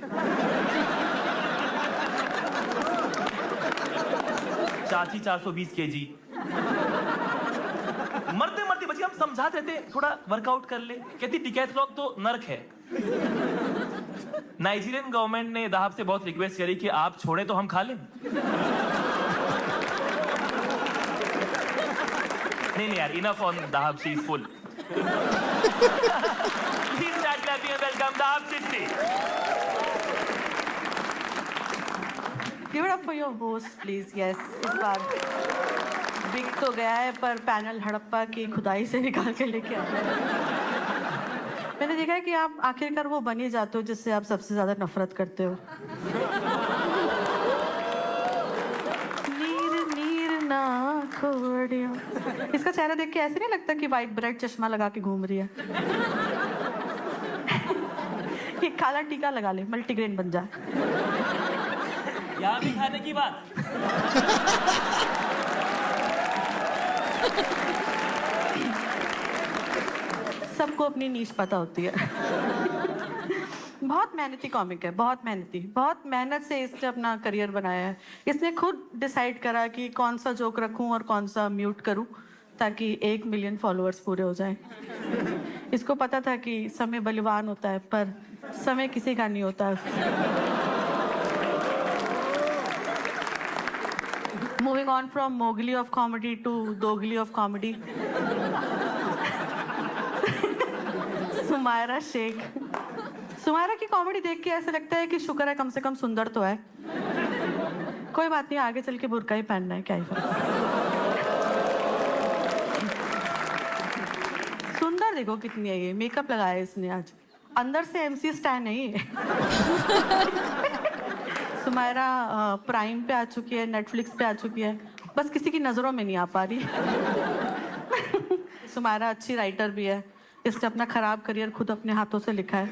चाची 420 kg। मरते मरते बच्चे हम समझाते थे थोड़ा वर्कआउट कर ले, कहती डिकैथलॉन तो नर्क है। नाइजीरियन गवर्नमेंट ने दाहब से बहुत रिक्वेस्ट करी कि आप छोड़े तो हम खा लें। नहीं यार, enough on Dahab, she is full. Please start clapping and welcome Dahab Chishti. Give it up for your host, please. Yes, इस बार बिक तो गया है पर पैनल हड़प्पा की खुदाई से निकाल के लेके आया है। मैंने देखा है कि आप आखिरकार वो बन ही जाते हो जिससे आप सबसे ज्यादा नफरत करते हो। नीर नीर ना खोड़ियो। इसका चेहरा देख के ऐसे नहीं लगता कि वाइट ब्रेड चश्मा लगा के घूम रही है। ये काला टीका लगा ले, मल्टीग्रेन बन जा। यहाँ भी खाने की बात। सबको अपनी नीश पता होती है। बहुत मेहनती कॉमिक है, बहुत मेहनती, बहुत मेहनत से इसने अपना करियर बनाया है। इसने खुद डिसाइड करा कि कौन सा जोक रखूं और कौन सा म्यूट करूं ताकि 1 मिलियन फॉलोअर्स पूरे हो जाएं। इसको पता था कि समय बलवान होता है पर समय किसी का नहीं होता। Moving on from Mowgli of comedy to Dogli of comedy. Sumaira Sheikh. Sumaira की कॉमेडी देख के ऐसा लगता है कि शुक्र है कम से कम सुंदर तो है। कोई बात नहीं, आगे चल के बुर्का ही पहनना है, क्या ही फर्क। सुंदर देखो कितनी है ये, मेकअप लगाया है इसने आज। अंदर से MC स्टैन नहीं है। सुमायरा प्राइम पे आ चुकी है, नेटफ्लिक्स पे आ चुकी है, बस किसी की नज़रों में नहीं आ पा रही। सुमायरा अच्छी राइटर भी है, इसने अपना खराब करियर खुद अपने हाथों से लिखा है।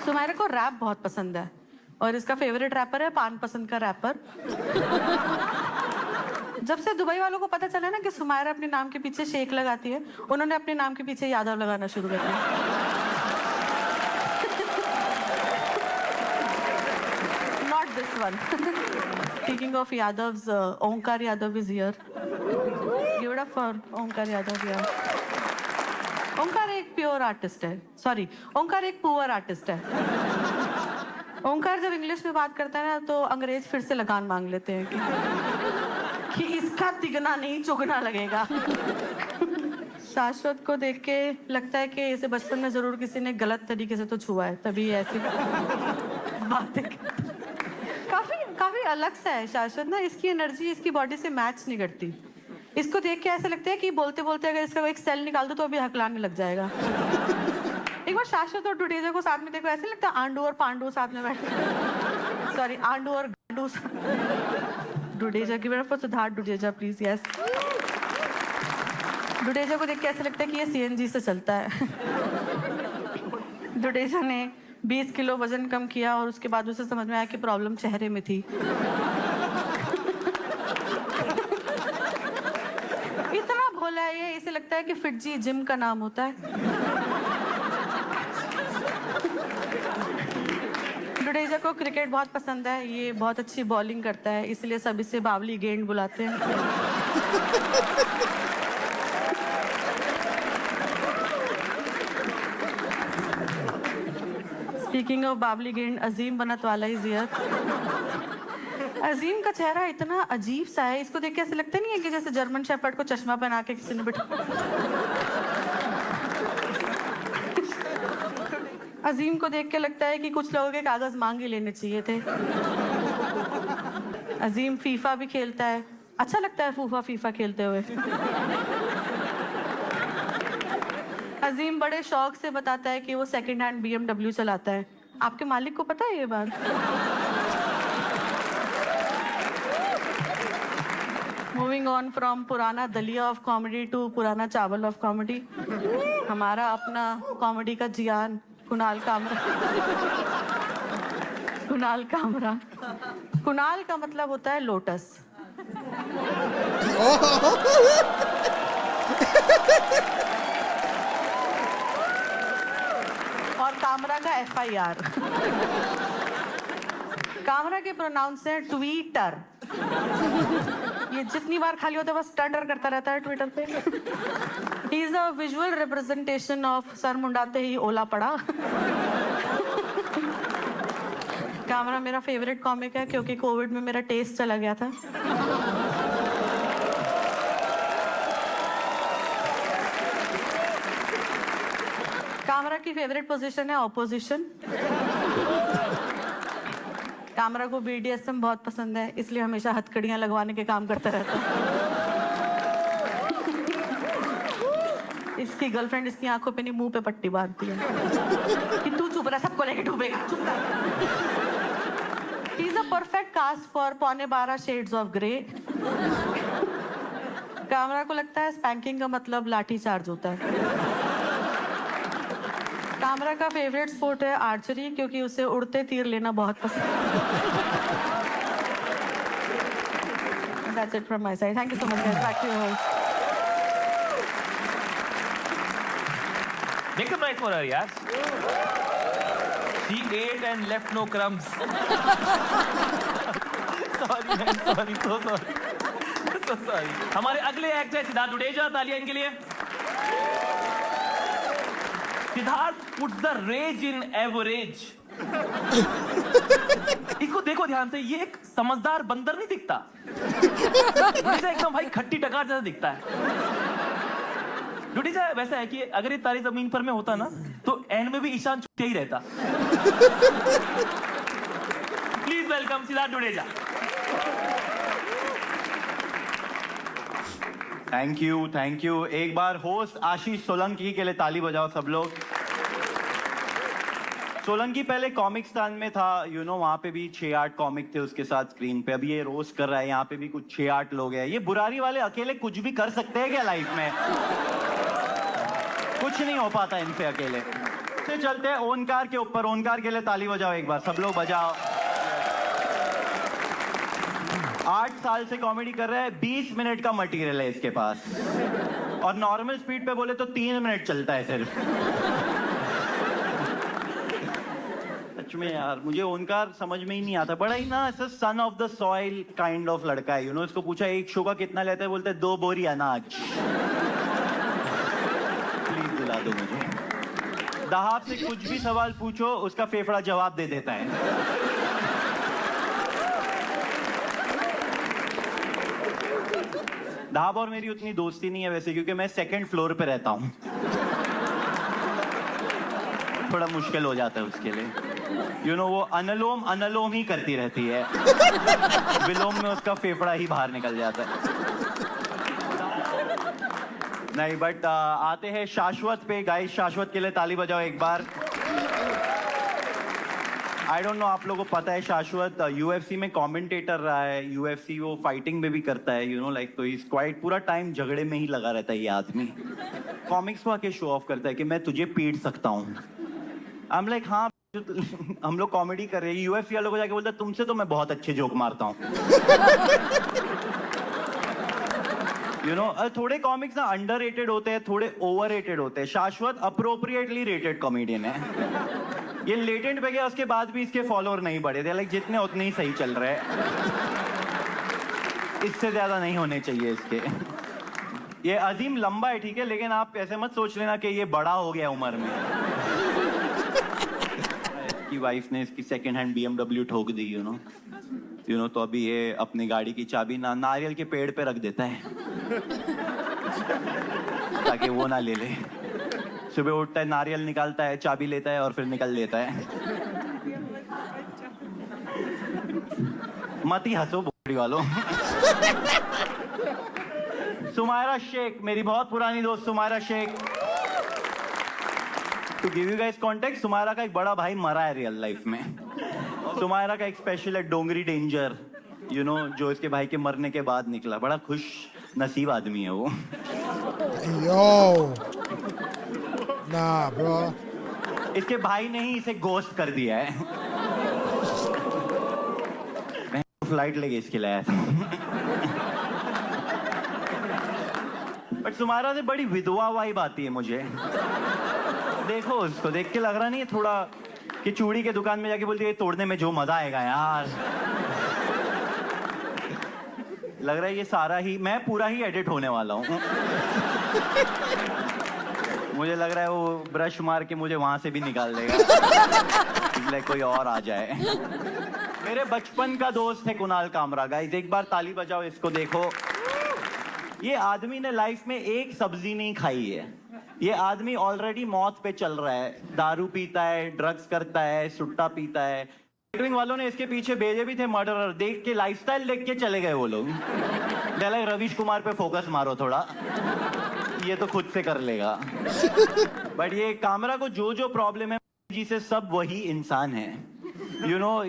सुमायरा को रैप बहुत पसंद है और इसका फेवरेट रैपर है पान पसंद का रैपर। जब से दुबई वालों को पता चला ना कि सुमायरा अपने नाम के पीछे शेख लगाती है, उन्होंने अपने नाम के पीछे यादव लगाना शुरू कर दिया। This one. Speaking of Yadavs, Omkar Yadav is here. Give it up for Omkar Yadav. Yeah. Omkar एक प्योर आर्टिस्ट है, सॉरी ओंकार एक पुअर आर्टिस्ट है। ओंकार जब इंग्लिश में बात करता है ना तो अंग्रेज फिर से लगान मांग लेते हैं कि इस इसका तिगना नहीं चुगना लगेगा। शाश्वत को देख के लगता है कि इसे बचपन में जरूर किसी ने गलत तरीके से तो छुआ है, तभी ऐसी बातें काफी अलग सा है शाश्वत ना। इसकी एनर्जी इसकी बॉडी से मैच नहीं करती। इसको देख के ऐसा लगता है कि बोलते बोलते अगर इसका एक सेल निकाल दो तो अभी हकलाने लग जाएगा। एक बार शाश्वत और डुडेजा को साथ में देखो, ऐसे लगता है आंडू और पांडू साथ में बैठे। सॉरी, आंडू और गांडू। डुडेजा की तरफ सिद्धार्थ डुडेजा प्लीज। यस, डुडेजा को देख के ऐसा लगता है कि ये सीएनजी से चलता है। डुडेजा ने 20 किलो वजन कम किया और उसके बाद उसे समझ में आया कि प्रॉब्लम चेहरे में थी। इतना भोला है ये, इसे लगता है कि फिट जी जिम का नाम होता है। डुडेजा को क्रिकेट बहुत पसंद है, ये बहुत अच्छी बॉलिंग करता है, इसलिए सब इसे बावली गेंद बुलाते हैं। स्पीकिंग ऑफ बावली गेंद, अजीम बनत वाला ही जियर। अजीम का चेहरा इतना अजीब सा है, इसको देख के ऐसे लगता नहीं है कि जैसे जर्मन शेफर्ड को चश्मा पहना के किसी ने बिठा। अजीम को देख के लगता है कि कुछ लोगों के कागज मांग ही लेने चाहिए थे। अजीम फीफा भी खेलता है, अच्छा लगता है फीफा खेलते हुए। अजीम बड़े शौक से बताता है कि वो सेकंड हैंड BMW चलाता है। आपके मालिक को पता है ये बात? मूविंग ऑन फ्रॉम पुराना दलिया ऑफ कॉमेडी टू पुराना चावल ऑफ कॉमेडी, हमारा अपना कॉमेडी का जियान कुणाल कामरा। कुणाल कामरा, कुणाल का मतलब होता है लोटस। और कामरा का FIR। कामरा के प्रोनाउंस है ट्वीटर। ये जितनी बार खाली होता है बस स्टटर करता रहता है ट्विटर पे। He is a visual representation of सर मुंडाते ही ओला पड़ा। कामरा मेरा फेवरेट कॉमिक है क्योंकि कोविड में मेरा टेस्ट चला गया था। कामरा की फेवरेट पोजीशन है ऑपोजिशन। कामरा को BDSM बहुत पसंद है, इसलिए हमेशा हथकड़ियां लगवाने के काम करता रहता है। इसकी गर्लफ्रेंड इसकी आंखों पे नहीं मुंह पे पट्टी बांधती है कि तू चुप रहा, सबको लेके डूबेगा, चुप रह। He is a perfect cast for 11:15 Shades of Grey। Kamra को लगता है स्पैंकिंग का मतलब लाठी चार्ज होता है। कामरा का फेवरेट स्पोर्ट है आर्चरी क्योंकि उसे उड़ते तीर लेना बहुत पसंद है। That's it from my side. Thank you so much, guys. Back to your host. Make some noise for her, yaar. She ate and left no crumbs. Sorry, man. Sorry. So sorry. So sorry. हमारे अगले एक्टर है सिद्धार्थ डुडेजा, तालियां इनके लिए। Siddharth puts the rage in average। इसको देखो ध्यान से, ये एक समझदार बंदर नहीं दिखता, डुडेजा एकदम भाई खट्टी टकार जैसा दिखता है। डुडेजा वैसा है कि अगर ये तारी जमीन पर में होता ना तो एंड में भी ईशान छुट्टे ही रहता। Please welcome Siddharth Dudeja. Thank you. एक बार होस्ट आशीष सोलंकी के लिए ताली बजाओ सब लोग। सोलंकी पहले कॉमिक्सतान में था, वहां पे भी 6-8 कॉमिक थे उसके साथ स्क्रीन पे। अभी ये रोस्ट कर रहा है, यहाँ पे भी कुछ 6-8 लोग हैं। ये बुरारी वाले अकेले कुछ भी कर सकते हैं क्या लाइफ में? कुछ नहीं हो पाता इनसे अकेले। से चलते हैं ओनकार के ऊपर। ओनकार के लिए ताली बजाओ एक बार, सब लोग बजाओ। 8 साल से कॉमेडी कर रहा है, 20 मिनट का मटेरियल है इसके पास, और नॉर्मल स्पीड पे बोले तो 3 मिनट चलता है सिर्फ। सच में यार, मुझे ओनकार समझ में ही नहीं आता। बड़ा ही ना ऐसा son of the soil kind of लड़का है। इसको पूछा एक शो का कितना लेता है, बोलते है 2 बोरी अनाज। प्लीज दिला दो मुझे। दहाब से कुछ भी सवाल पूछो, उसका फेफड़ा जवाब दे देता है। धाब और मेरी उतनी दोस्ती नहीं है वैसे, क्योंकि मैं 2nd फ्लोर पे रहता हूँ। थोड़ा मुश्किल हो जाता है उसके लिए। वो अनुलोम ही करती रहती है। विलोम में उसका फेफड़ा ही बाहर निकल जाता है। नहीं, बट आते हैं शाश्वत पे। गाइस, शाश्वत के लिए ताली बजाओ एक बार। आई डोंट नो आप लोगों को पता है, शाश्वत UFC में कमेंटेटर रहा है। UFC वो फाइटिंग में भी करता है, लाइक, तो इस क्वाइट पूरा टाइम झगड़े में ही लगा रहता है ये आदमी। कॉमिक्स को आके शो ऑफ करता है कि मैं तुझे पीट सकता हूँ। आई एम लाइक, हाँ हम लोग कॉमेडी कर रहे हैं। UFC वालों को जाके बोलता है तुमसे तो मैं बहुत अच्छे जोक मारता हूँ। थोड़े कॉमिक्स ना अंडररेटेड होते हैं, थोड़े ओवररेटेड होते हैं। शाश्वत अप्रोप्रिएटली रेटेड कॉमेडियन है। ये लेटेंट पे गया, उसके बाद भी इसके फॉलोअर नहीं बढ़े थे। लाइक, जितने उतने ही सही चल रहे हैं। इससे ज्यादा नहीं होने चाहिए इसके। ये अजीम लंबा है, ठीक है, लेकिन आप ऐसे मत सोच लेना कि ये बड़ा हो गया उम्र में। इसकी वाइफ ने इसकी 2nd हैंड BMW ठोक दी, तो अभी ये अपनी गाड़ी की चाबी नारियल के पेड़ पे रख देता है ताकि वो ना ले ले। सुबह उठता है, नारियल निकालता है, चाबी लेता है और फिर निकल देता है। मत ही हंसो बोली वालों। सुमायरा शेख, मेरी बहुत पुरानी दोस्त Sumaira Shaikh. To give you guys context, Sumaira का एक बड़ा भाई मरा है रियल लाइफ में। सुमायरा का एक स्पेशल है डोंगरी डेंजर, जो इसके भाई के मरने के बाद निकला। बड़ा खुश नसीब आदमी है वो। यो ना ब्रो, इसके भाई ने ही इसे गोस्ट कर दिया है। मैं फ्लाइट लेके इसके लाया था। बट सुमायरा से बड़ी विधवा वाइब आती है मुझे। देखो उसको देख के लग रहा नहीं है थोड़ा कि चूड़ी के दुकान में जाके बोलती है तोड़ने में जो मजा आएगा यार। लग रहा है ये सारा ही मैं पूरा ही एडिट होने वाला हूँ। मुझे लग रहा है वो ब्रश मार के मुझे वहां से भी निकाल देगा, इसलिए कोई और आ जाए। मेरे बचपन का दोस्त है कुणाल कामरा। गाइस, एक बार ताली बजाओ, इसको देखो। ये आदमी ने लाइफ में एक सब्जी नहीं खाई है। ये आदमी ऑलरेडी मौत पे चल रहा है। दारू पीता है, ड्रग्स करता है, सुट्टा पीता है। राइट वालों ने इसके पीछे भेजे भी थे मर्डरर। देख के लाइफस्टाइल देख के चले गए वो लोग। रवीश कुमार पे फोकस मारो थोड़ा, ये तो खुद से कर लेगा। बट ये कामरा को जो प्रॉब्लम है जी से सब वही इंसान है।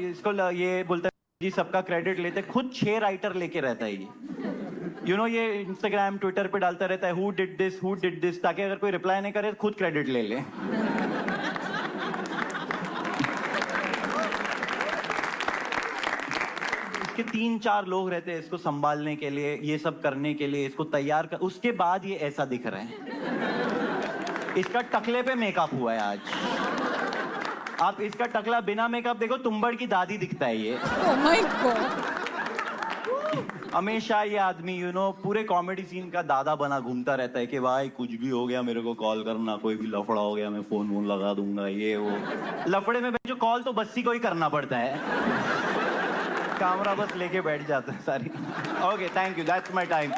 इसको ये बोलता है जी सबका क्रेडिट लेते, खुद 6 राइटर लेके रहता है ये। ये इंस्टाग्राम ट्विटर पे डालता रहता है हु डिड दिस, ताकि अगर कोई रिप्लाई नहीं करे खुद क्रेडिट ले ले। इसके 3-4 लोग रहते हैं इसको संभालने के लिए, ये सब करने के लिए, इसको तैयार कर। उसके बाद ये ऐसा दिख रहा है। इसका टकले पे मेकअप हुआ है आज। आप इसका टकला बिना मेकअप देखो, तुम्बड़ की दादी दिखता है ये। Oh my God. हमेशा ये आदमी पूरे कॉमेडी सीन का दादा बना घूमता रहता है कि भाई कुछ भी हो गया मेरे को कॉल करना, कोई भी लफड़ा हो गया मैं फोन लगा दूंगा, ये वो। लफड़े में जो कॉल तो बस्सी को ही करना पड़ता है, कैमरा बस लेके बैठ जाता है सारी। Okay, thank you, that's my time.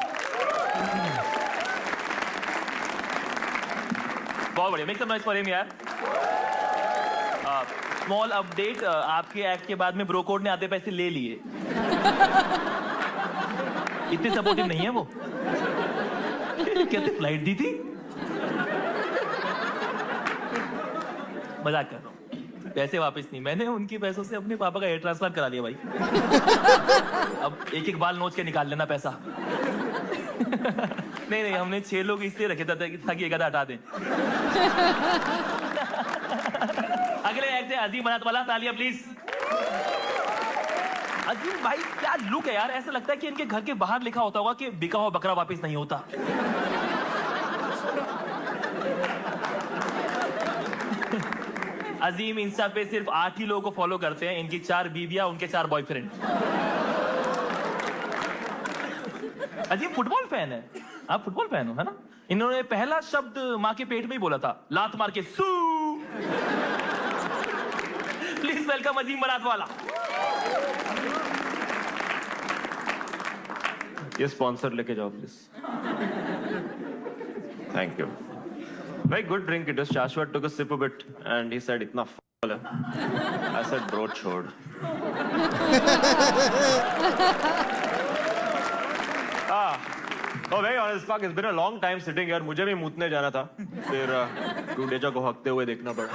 बहुत बढ़िया, make some noise for him यार। स्मॉल अपडेट, आपके एक्ट के बाद में ब्रो कोड ने आधे पैसे ले लिए। इतने सपोर्टिव नहीं है वो। कहते फ्लाइट दी थी, मजाक कर रहा हूं। पैसे वापस नहीं, मैंने उनके पैसों से अपने पापा का एयर ट्रांसफर करा दिया भाई। अब एक बाल नोच के निकाल लेना पैसा। नहीं, हमने 6 लोग इसलिए रखे थे ताकि एक आधा हटा दें। अगले एक्ट है अजीम बनात वाला, तालियां प्लीज। अजीम भाई क्या लुक है यार, ऐसा लगता है कि इनके घर के बाहर लिखा होता होगा कि बिका हुआ बकरा वापस नहीं होता। अजीम इंस्टा पे सिर्फ 8 ही लोगों को फॉलो करते हैं, इनकी 4 बीवियां, उनके 4 बॉयफ्रेंड। अजीम फुटबॉल फैन है, आप फुटबॉल फैन हो है ना? इन्होंने पहला शब्द मां के पेट में ही बोला था, लात मार के सू। प्लीज वेलकम अजीम बनात वाला। ये स्पॉन्सर लेके जाओ please. Thank you. Very good drink it is. Shashwat took a sip of it and he said, "Itna f*** hai." I said, "Bro, chhod." Oh, very honest, fuck. It's been a long time sitting here. मुझे भी मूतने जाना था. फिर डूडेजा को हकते हुए देखना पड़ा.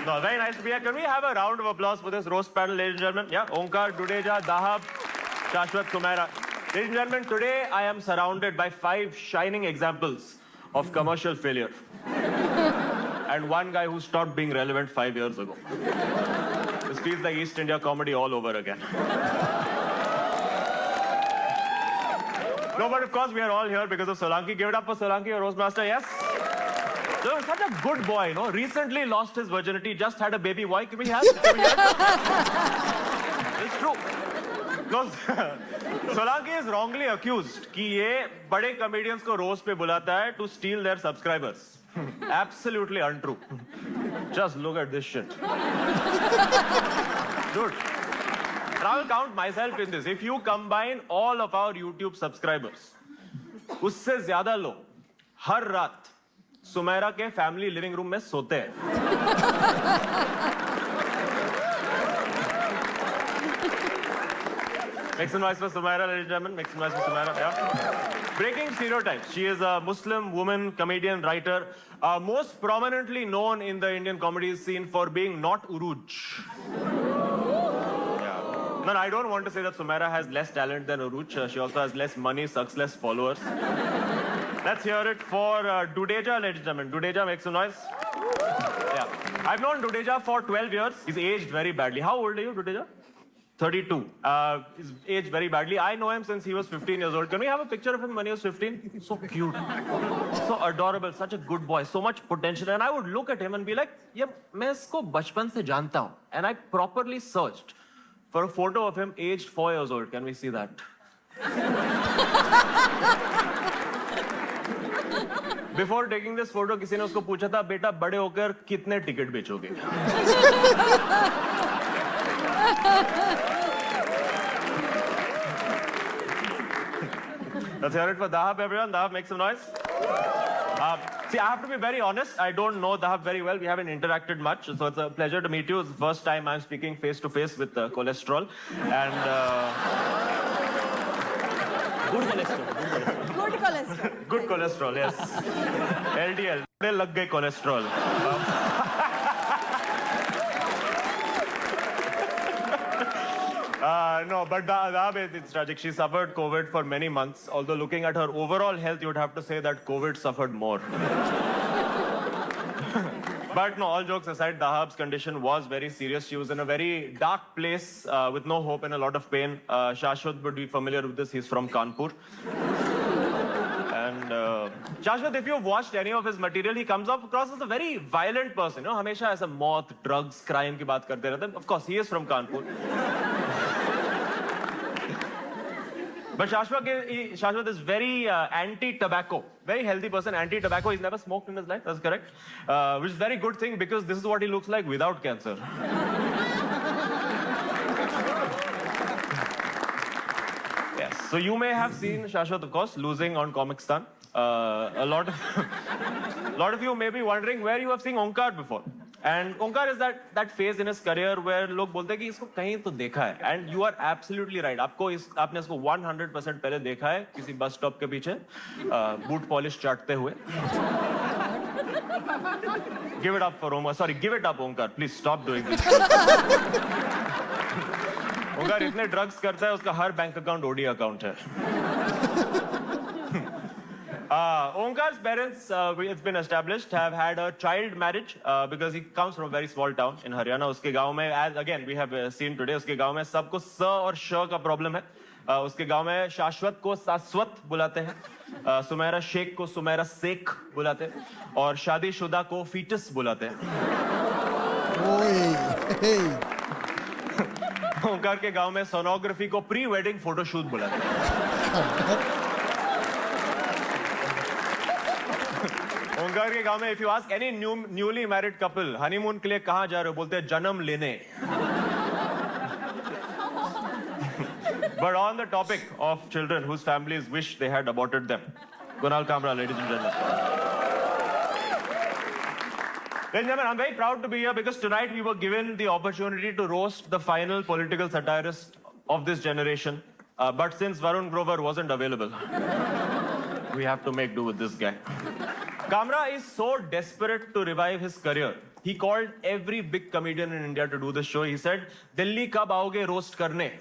No, very nice to be here. Can we have a round of applause for this roast panel, ladies and gentlemen? Yeah, Onkar, Dudeja, Dahab, Shashwat, Sumaira. Ladies and gentlemen, today I am surrounded by 5 shining examples of commercial failure. And one guy who stopped being relevant 5 years ago. This feels like East India comedy all over again. No, but of course we are all here because of Solanki. Give it up for Solanki, your roast master, yes? So such a good boy, you know. Recently lost his virginity, just had a baby boy. Can we have? It's true. No, Solanki is wrongly accused कि ये बड़े comedians को roast पे बुलाता है to steal their subscribers. Absolutely untrue. Just look at this shit. Dude, and I will count myself in this. If you combine all of our YouTube subscribers, उससे ज़्यादा लोग हर रात सुमैरा के फैमिली लिविंग रूम में सोते हैं. Make some noise for Sumaira, ladies and gentlemen. Make some noise for Sumaira. Yeah. Breaking stereotypes. She is a Muslim woman, comedian, writer, most prominently known in the Indian comedy scene for being not Uruj. Yeah. No, I don't want to say that Sumaira has less talent than Uruj. She also has less money, sucks less followers. Let's hear it for Dudeja, ladies and gentlemen. Dudeja, make some noise. Yeah. I've known Dudeja for 12 years. He's aged very badly. How old are you, Dudeja? 32. He's aged very badly. I know him since he was 15 years old. Can we have a picture of him when he was 15? So cute. So adorable. Such a good boy. So much potential. And I would look at him and be like, yeah, मैं इसको बचपन से जानता हूँ. And I properly searched for a photo of him aged 4 years old. Can we see that? Before taking this photo, किसी ने उसको पूछा था, बेटा बड़े होकर कितने ticket बेचोगे? Let's hear it for Dahab, everyone. Dahab, make some noise. See, I have to be very honest. I don't know Dahab very well. We haven't interacted much, so it's a pleasure to meet you. It's the first time I'm speaking face to face with cholesterol, and good cholesterol. Good cholesterol. Good cholesterol, yes. LDL. बड़े लग गए cholesterol. No, but Dahab, it's tragic. She suffered COVID for many months. Although looking at her overall health, you would have to say that COVID suffered more. But no, all jokes aside, Dahab's condition was very serious. She was in a very dark place with no hope and a lot of pain. Shashwat would be familiar with this. He's from Kanpur. And Shashwat, if you've watched any of his material, he comes across as a very violent person. You know, हमेशा ऐसा मौत, drugs, crime की बात करते रहते हैं. Of course, he is from Kanpur. But Shashwat is very anti-tobacco. Very healthy person, anti-tobacco. He's never smoked in his life, that's correct. Which is a very good thing because this is what he looks like without cancer. Yes. So you may have seen Shashwat, of course, losing on Comicstan. A lot of you may be wondering where you have seen Onkar before. And Onkar is that phase in his career where लोग बोलते हैं कि इसको कहीं तो देखा है. And you are absolutely right. आपने इसको 100% पहले देखा है किसी बस स्टॉप के पीछे बूट पॉलिश चाटते हुए. Give it up for Onkar. Sorry, give it up, Onkar. Please stop doing this. Onkar इतने ड्रग्स करता है उसका हर बैंक अकाउंट ओडी अकाउंट है. Onkar's parents, it's been established, have had a child marriage because he comes from a very small town in Haryana. उसके गांव में, as again we have seen today, उसके गांव में सबको स और श का प्रॉब्लम है. उसके गांव में शाश्वत को शाश्वत बुलाते हैं, सुमैरा शेख को सुमैरा शेख बुलाते हैं और शादीशुदा को फीटस बुलाते हैं. ओंकार के गांव में सोनोग्राफी को प्री वेडिंग फोटोशूट बुलाते हैं. ओंकार के गांव में if you ask any newly married couple honeymoon के लिए कहाँ जा रहे हो, बोलते हैं जन्म लेने. But on the topic of children whose families wish they had aborted them, Kunal Kamra, ladies and gentlemen. Ladies and gentlemen, I'm very proud to be here because tonight we were given the opportunity to roast the final political satirist of this generation. But since Varun Grover wasn't available, we have to make do with this guy. Kamra is so desperate to revive his career. He called every big comedian in India to do this show. He said, Delhi kab aoge roast karne?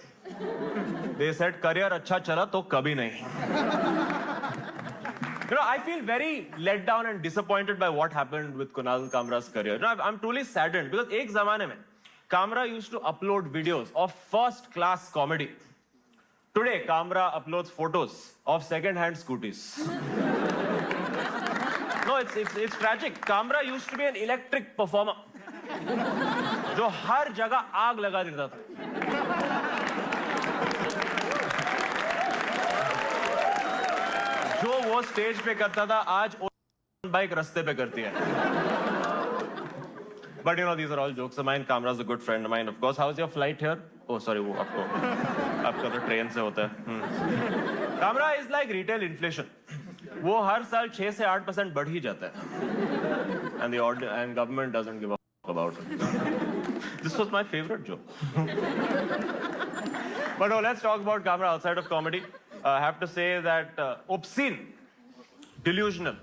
They said, career acha chala to kabhi nahi. You know, I feel very let down and disappointed by what happened with Kunal Kamra's career. You know, I'm truly saddened because ek zamane mein, Kamra used to upload videos of first-class comedy. Today, Kamra uploads photos of second-hand scooties. No, it's tragic. Kamra used to be an electric performer, जो हर जगह आग लगा देता था. जो वो स्टेज पे करता था, आज बाइक रास्ते पे करती है. But you know, these are all jokes of mine. Kamra's a good friend of mine, of course. How's your flight here? Oh, sorry, वो आपका तो ट्रेन से होता है. Kamra is like retail inflation. वो हर साल 6 से 8% बढ़ ही जाता है. And government doesn't give a about it. This was my favorite joke. But no, let's talk about Kamra outside of comedy. I have to say that obscene, delusional,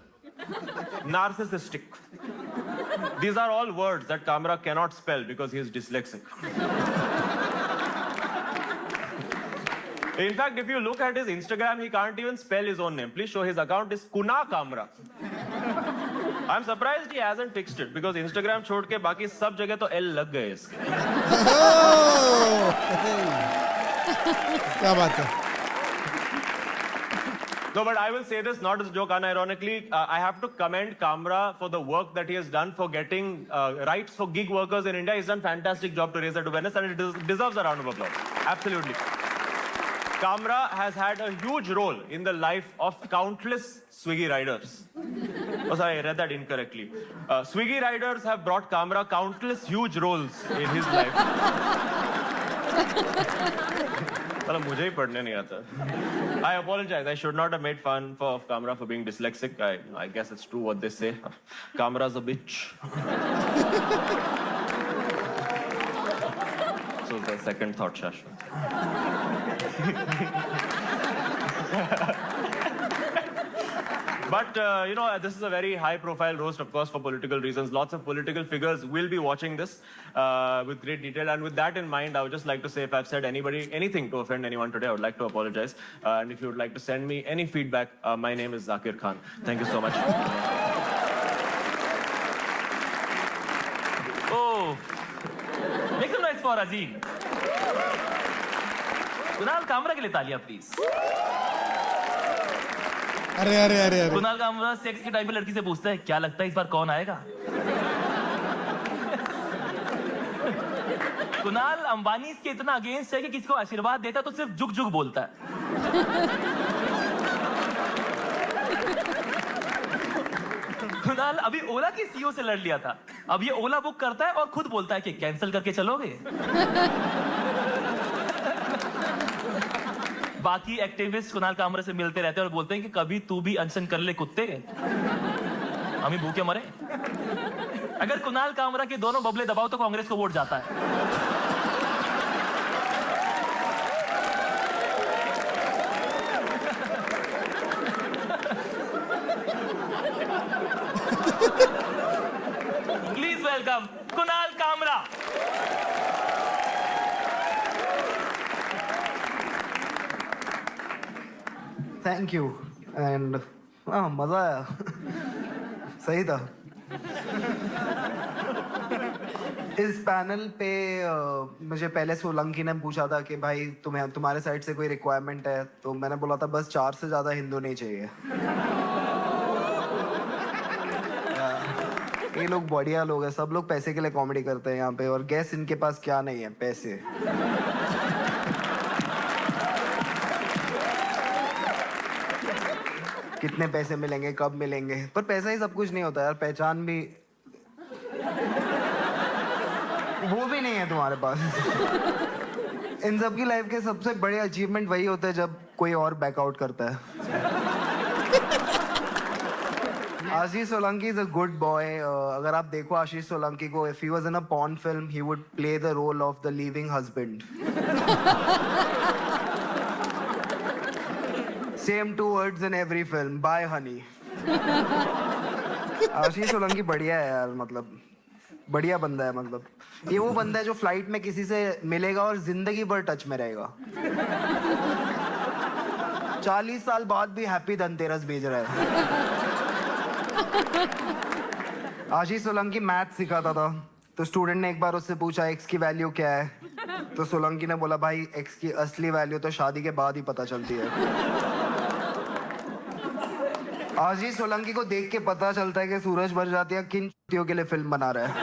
narcissistic. These are all words that Kamra cannot spell because he is dyslexic. In fact, if you look at his Instagram, he can't even spell his own name. Please show his account is Kuna Kamra. I'm surprised he hasn't fixed it because Instagram छोड़ के बाकी सब जगह तो L लग गए इसके. क्या बात है? No, but I will say this not as a joke, unironically. I have to commend Kamra for the work that he has done for getting rights for gig workers in India. He's done a fantastic job to raise that awareness and it deserves a round of applause. Absolutely. Kamra has had a huge role in the life of countless Swiggy riders. Oh, sorry, I read that incorrectly. Swiggy riders have brought Kamra countless huge roles in his life. मुझे ही पढ़ने नहीं आता. I apologize. I should not have made fun of Kamra for being dyslexic. I guess it's true what they say. Kamra's a bitch. So the second thought, Shashwat. But, you know, this is a very high-profile roast, of course, for political reasons. Lots of political figures will be watching this with great detail. And with that in mind, I would just like to say, if I've said anything to offend anyone today, I would like to apologize. And if you would like to send me any feedback, my name is Zakir Khan. Thank you so much. Oh, make some noise for Azim. Kunal Kamra के लिए तालियां प्लीज. अरे अरे अरे अरे कुणाल कामरा सेक्स के टाइम पे लड़की से पूछता है क्या लगता है इस बार कौन आएगा. कुणाल अंबानी इसके इतना अगेंस्ट है कि किसी को आशीर्वाद देता तो सिर्फ जुग जुग बोलता है. कुणाल अभी ओला की सीईओ से लड़ लिया था. अब ये ओला बुक करता है और खुद बोलता है कि कैंसिल करके चलोगे. बाकी एक्टिविस्ट कुणाल कामरा से मिलते रहते हैं और बोलते हैं कि कभी तू भी अनशन कर ले कुत्ते, हम ही भूखे मरे. अगर कुणाल कामरा के दोनों बबले दबाओ तो कांग्रेस को वोट जाता है. Please welcome Kunal Kamra. Thank you and मजा आया. सही था. इस पैनल पे मुझे पहले सोलंकी ने पूछा था कि भाई तुम्हारे साइड से कोई रिक्वायरमेंट है, तो मैंने बोला था बस 4 से ज्यादा हिंदू नहीं चाहिए. ये लोग बढ़िया लोग हैं, सब लोग पैसे के लिए कॉमेडी करते हैं यहाँ पे, और गैस इनके पास क्या नहीं है, पैसे. कितने पैसे मिलेंगे, कब मिलेंगे, पर पैसा ही सब कुछ नहीं होता यार, पहचान भी वो भी नहीं है तुम्हारे पास। इन सब की लाइफ के सबसे बड़े अचीवमेंट वही होते हैं जब कोई और बैकआउट करता है। Ashish Solanki is a good boy. अगर आप देखो आशीष सोलंकी को, if he was in a porn film he would play the role of the leaving husband. Same 2 words in every film. Bye honey. Ashish Solanki बढ़िया है यार, मतलब बढ़िया बंदा है। मतलब ये वो बंदा है जो फ्लाइट में किसी से मिलेगा और जिंदगी भर टच में रहेगा। 40 साल बाद भी हैप्पी धनतेरस भेज रहा है। आशीष सोलंकी मैथ सिखाता था, तो स्टूडेंट ने एक बार उससे पूछा एक्स की वैल्यू क्या है, तो सोलंकी ने बोला भाई एक्स की असली वैल्यू तो शादी के बाद ही पता चलती है। आशीष सोलंकी को देख के पता चलता है कि सूरज बरजातिया किन चुतियों के लिए फिल्म बना रहा है।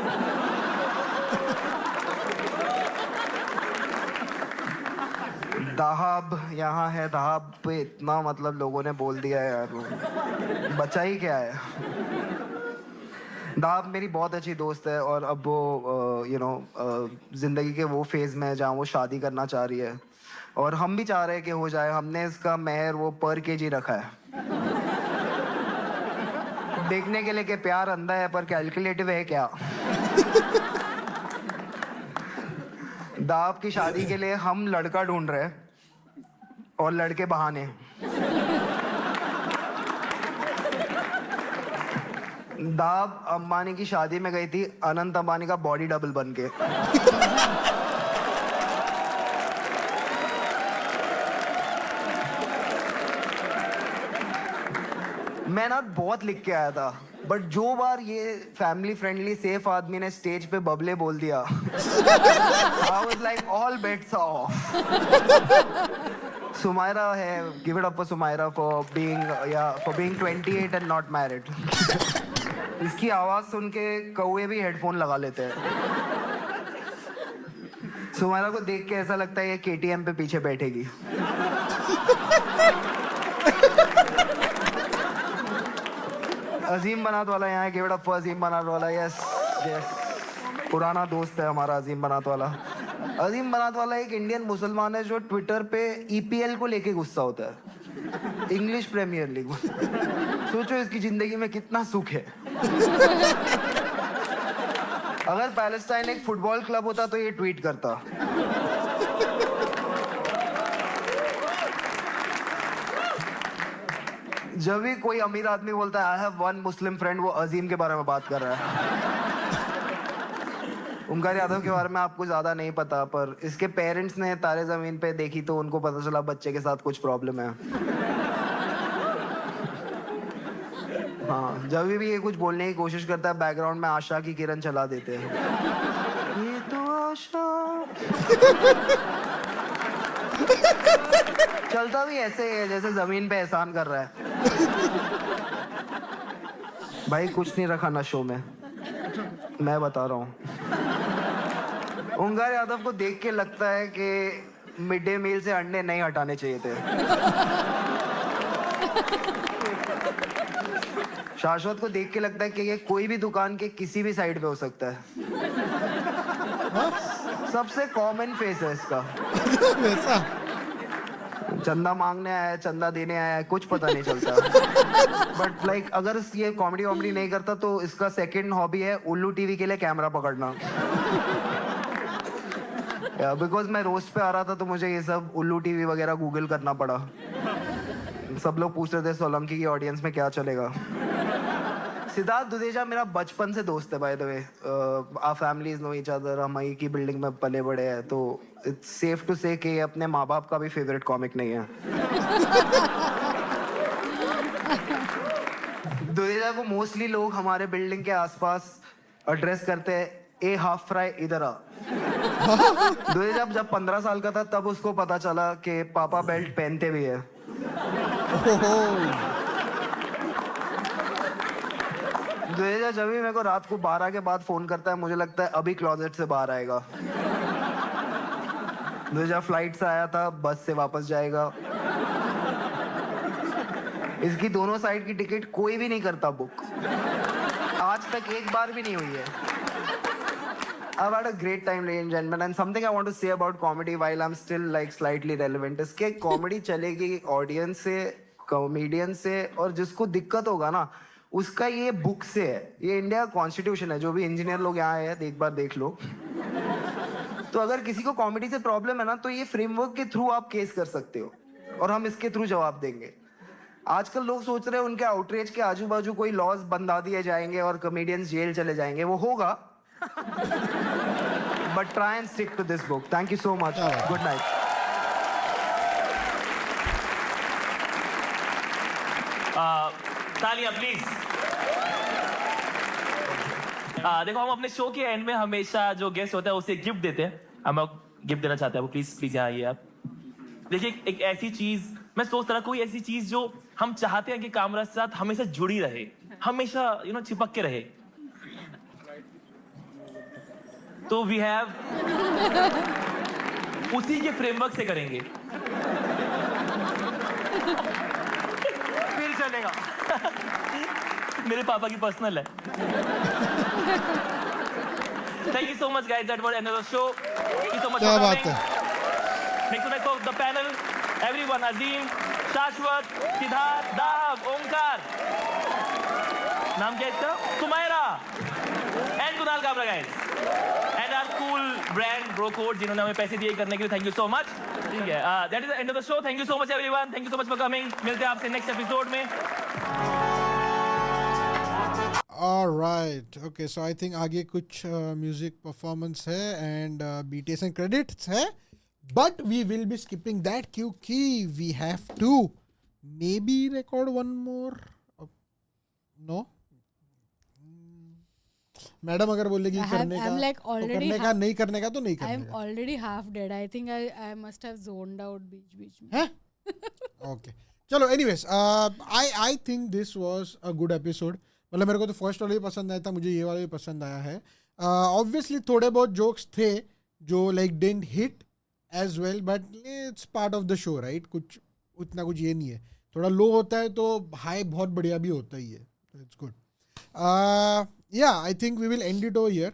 दहाब यहाँ है, दहाब पे इतना मतलब लोगों ने बोल दिया है यार, बचा ही क्या है। दहाब मेरी बहुत अच्छी दोस्त है और अब वो जिंदगी के वो फेज में है जहाँ वो शादी करना चाह रही है और हम भी चाह रहे हैं कि हो जाए। हमने इसका मेहर वो पर केजी रखा है, देखने के लिए कि प्यार अंधा है पर कैलकुलेटिव है क्या। दाब की शादी के लिए हम लड़का ढूंढ रहे हैं और लड़के बहाने। दाब अंबानी की शादी में गई थी अनंत अंबानी का बॉडी डबल बन के। मैं ना बहुत लिख के आया था, बट जो बार ये फैमिली फ्रेंडली सेफ आदमी ने स्टेज पे बबले बोल दिया, I was like all bets off. Sumaira है, give it up for Sumaira for being 28 and not married. इसकी आवाज सुन के कौवे भी हेडफोन लगा लेते हैं। सुमायरा को देख के ऐसा लगता है ये KTM पे पीछे बैठेगी। अजीम बनात वाला यहाँ है, गिव इट अप फॉर अजीम बनात वाला। यस यस, पुराना दोस्त है हमारा अजीम बनात वाला। अजीम बनात वाला एक इंडियन मुसलमान है जो ट्विटर पे EPL को लेके गुस्सा होता है, इंग्लिश प्रीमियर लीग। सोचो इसकी जिंदगी में कितना सुख है। अगर पैलेस्टाइन एक फुटबॉल क्लब होता तो ये ट्वीट करता। जब भी कोई अमीर आदमी बोलता है I have one Muslim friend, वो अजीम के बारे में बात कर रहा है। ओमकार यादव के बारे में आपको ज्यादा नहीं पता, पर इसके पेरेंट्स ने तारे जमीन पे देखी तो उनको पता चला बच्चे के साथ कुछ प्रॉब्लम है। हाँ, जब भी ये कुछ बोलने की कोशिश करता है बैकग्राउंड में आशा की किरण चला देते हैं। ये तो आशा। चलता भी ऐसे है जैसे जमीन पे एहसान कर रहा है। भाई कुछ नहीं रखा नशों में, मैं बता रहा हूँ। ओमकार यादव को देख के लगता है कि मिड डे मील से अंडे नहीं हटाने चाहिए थे। शाश्वत को देख के लगता है कि ये कोई भी दुकान के किसी भी साइड पे हो सकता है। सबसे कॉमन फेस है इसका। वैसा चंदा मांगने आया है, चंदा देने आया है, कुछ पता नहीं चलता। बट लाइक अगर ये कॉमेडी वॉमेडी नहीं करता तो इसका सेकंड हॉबी है उल्लू टीवी के लिए कैमरा पकड़ना। बिकॉज मैं रोस्ट पे आ रहा था तो मुझे ये सब उल्लू टीवी वगैरह गूगल करना पड़ा। सब लोग पूछ रहे थे सोलंकी की ऑडियंस में क्या चलेगा। सिद्धार्थ दुदेजा मेरा बचपन से दोस्त है, by the way. Our families know each other, हम एक ही बिल्डिंग में पले बड़े हैं, तो इट्स सेफ टू से कि अपने माँ बाप का भी फेवरेट कॉमिक नहीं है। दुदेजा को मोस्टली लोग हमारे बिल्डिंग के आसपास एड्रेस करते हैं, ए हाफ फ्राई इधर आ। दुदेजा जब 15 साल का था तब उसको पता चला कि पापा बेल्ट पहनते भी है। दुदेजा जब भी मेरे को रात को 12 के बाद फोन करता है मुझे लगता है अभी क्लोजेट से बाहर आएगा। दुदेजा फ्लाइट से आया था, बस से वापस जाएगा। इसकी दोनों साइड की टिकट कोई भी नहीं करता बुक, आज तक एक बार भी नहीं हुई है. I've had a great time, ladies and gentlemen, and something I want to say about comedy while I'm still like slightly relevant is कि comedy चलेगी audience से, comedian से, और जिसको दिक्कत होगा ना उसका ये बुक से है. ये इंडिया कॉन्स्टिट्यूशन है. जो भी इंजीनियर लोग यहाँ आए हैं एक बार देख लो. तो अगर किसी को कॉमेडी से प्रॉब्लम है ना तो ये फ्रेमवर्क के थ्रू आप केस कर सकते हो और हम इसके थ्रू जवाब देंगे. आजकल लोग सोच रहे हैं उनके आउटरीच के आजू बाजू कोई लॉज बंदा दिए जाएंगे और कॉमेडियंस जेल चले जाएंगे. वो होगा, but try and stick to this book. Thank you so much. Good night. तालियां प्लीज. देखो हम अपने शो के एंड में हमेशा जो गेस्ट होता है उसे गिफ्ट देते हैं. हम गिफ्ट देना चाहते हैं. वो प्लीज प्लीज यहाँ आइए आप. देखिए एक ऐसी चीज मैं सोच रहा, कोई ऐसी चीज जो हम चाहते हैं कि कामराज के साथ हमेशा जुड़ी रहे, हमेशा चिपक के रहे. तो वी हैव उसी के फ्रेमवर्क से करेंगे. फिर चलेगा. मेरे पापा की पर्सनल है. Thank you so much, guys. That was another show. Thank you so much क्या for बात coming. है. Next to the panel, everyone, Azim, Shashwat, Siddharth, Dahav, Omkar. नाम क्या है इसका? Sumaira. And Kunal Kabra, guys. And our cool brand, Brocode, जिन्होंने हमें पैसे दिए करने के लिए. Thank you so much. ठीक है. That is the end of the show. Thank you so much, everyone. Thank you so much for coming. मिलते हैं आपसे next episode में. Alright, okay, so I think आगे कुछ म्यूजिक परफॉर्मेंस है एंड BTS एंड क्रेडिट्स है, but we will be skipping that क्योंकि we have to maybe record one more. No madam अगर बोलेगी करने का, like तो already करने का, नहीं करने का तो नहीं करने I'm का. already half dead. I think I must have zoned out बीच में. हैं? ओके चलो. Anyways I think this was a good episode. मतलब मेरे को तो फर्स्ट वाला भी पसंद आया था, मुझे ये वाला भी पसंद आया है. ऑब्वियसली थोड़े बहुत जोक्स थे जो like didn't hit as well, but it's part of the show right. कुछ उतना कुछ ये नहीं है. थोड़ा लो होता है तो हाई बहुत बढ़िया भी होता ही है. It's good. Yeah I think we will end it over here.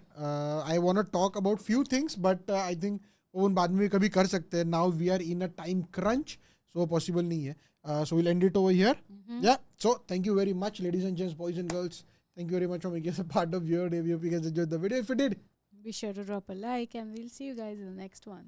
I want to talk about few things, but I think वो बाद में भी कभी कर सकते हैं. Now we are in a time crunch, so possible नहीं है. So we'll end it over here. Yeah. So thank you very much, ladies and gents, boys and girls. Thank you very much for making us a part of your day. We hope you guys enjoyed the video. If you did, Be sure to drop a like and we'll see you guys in the next one.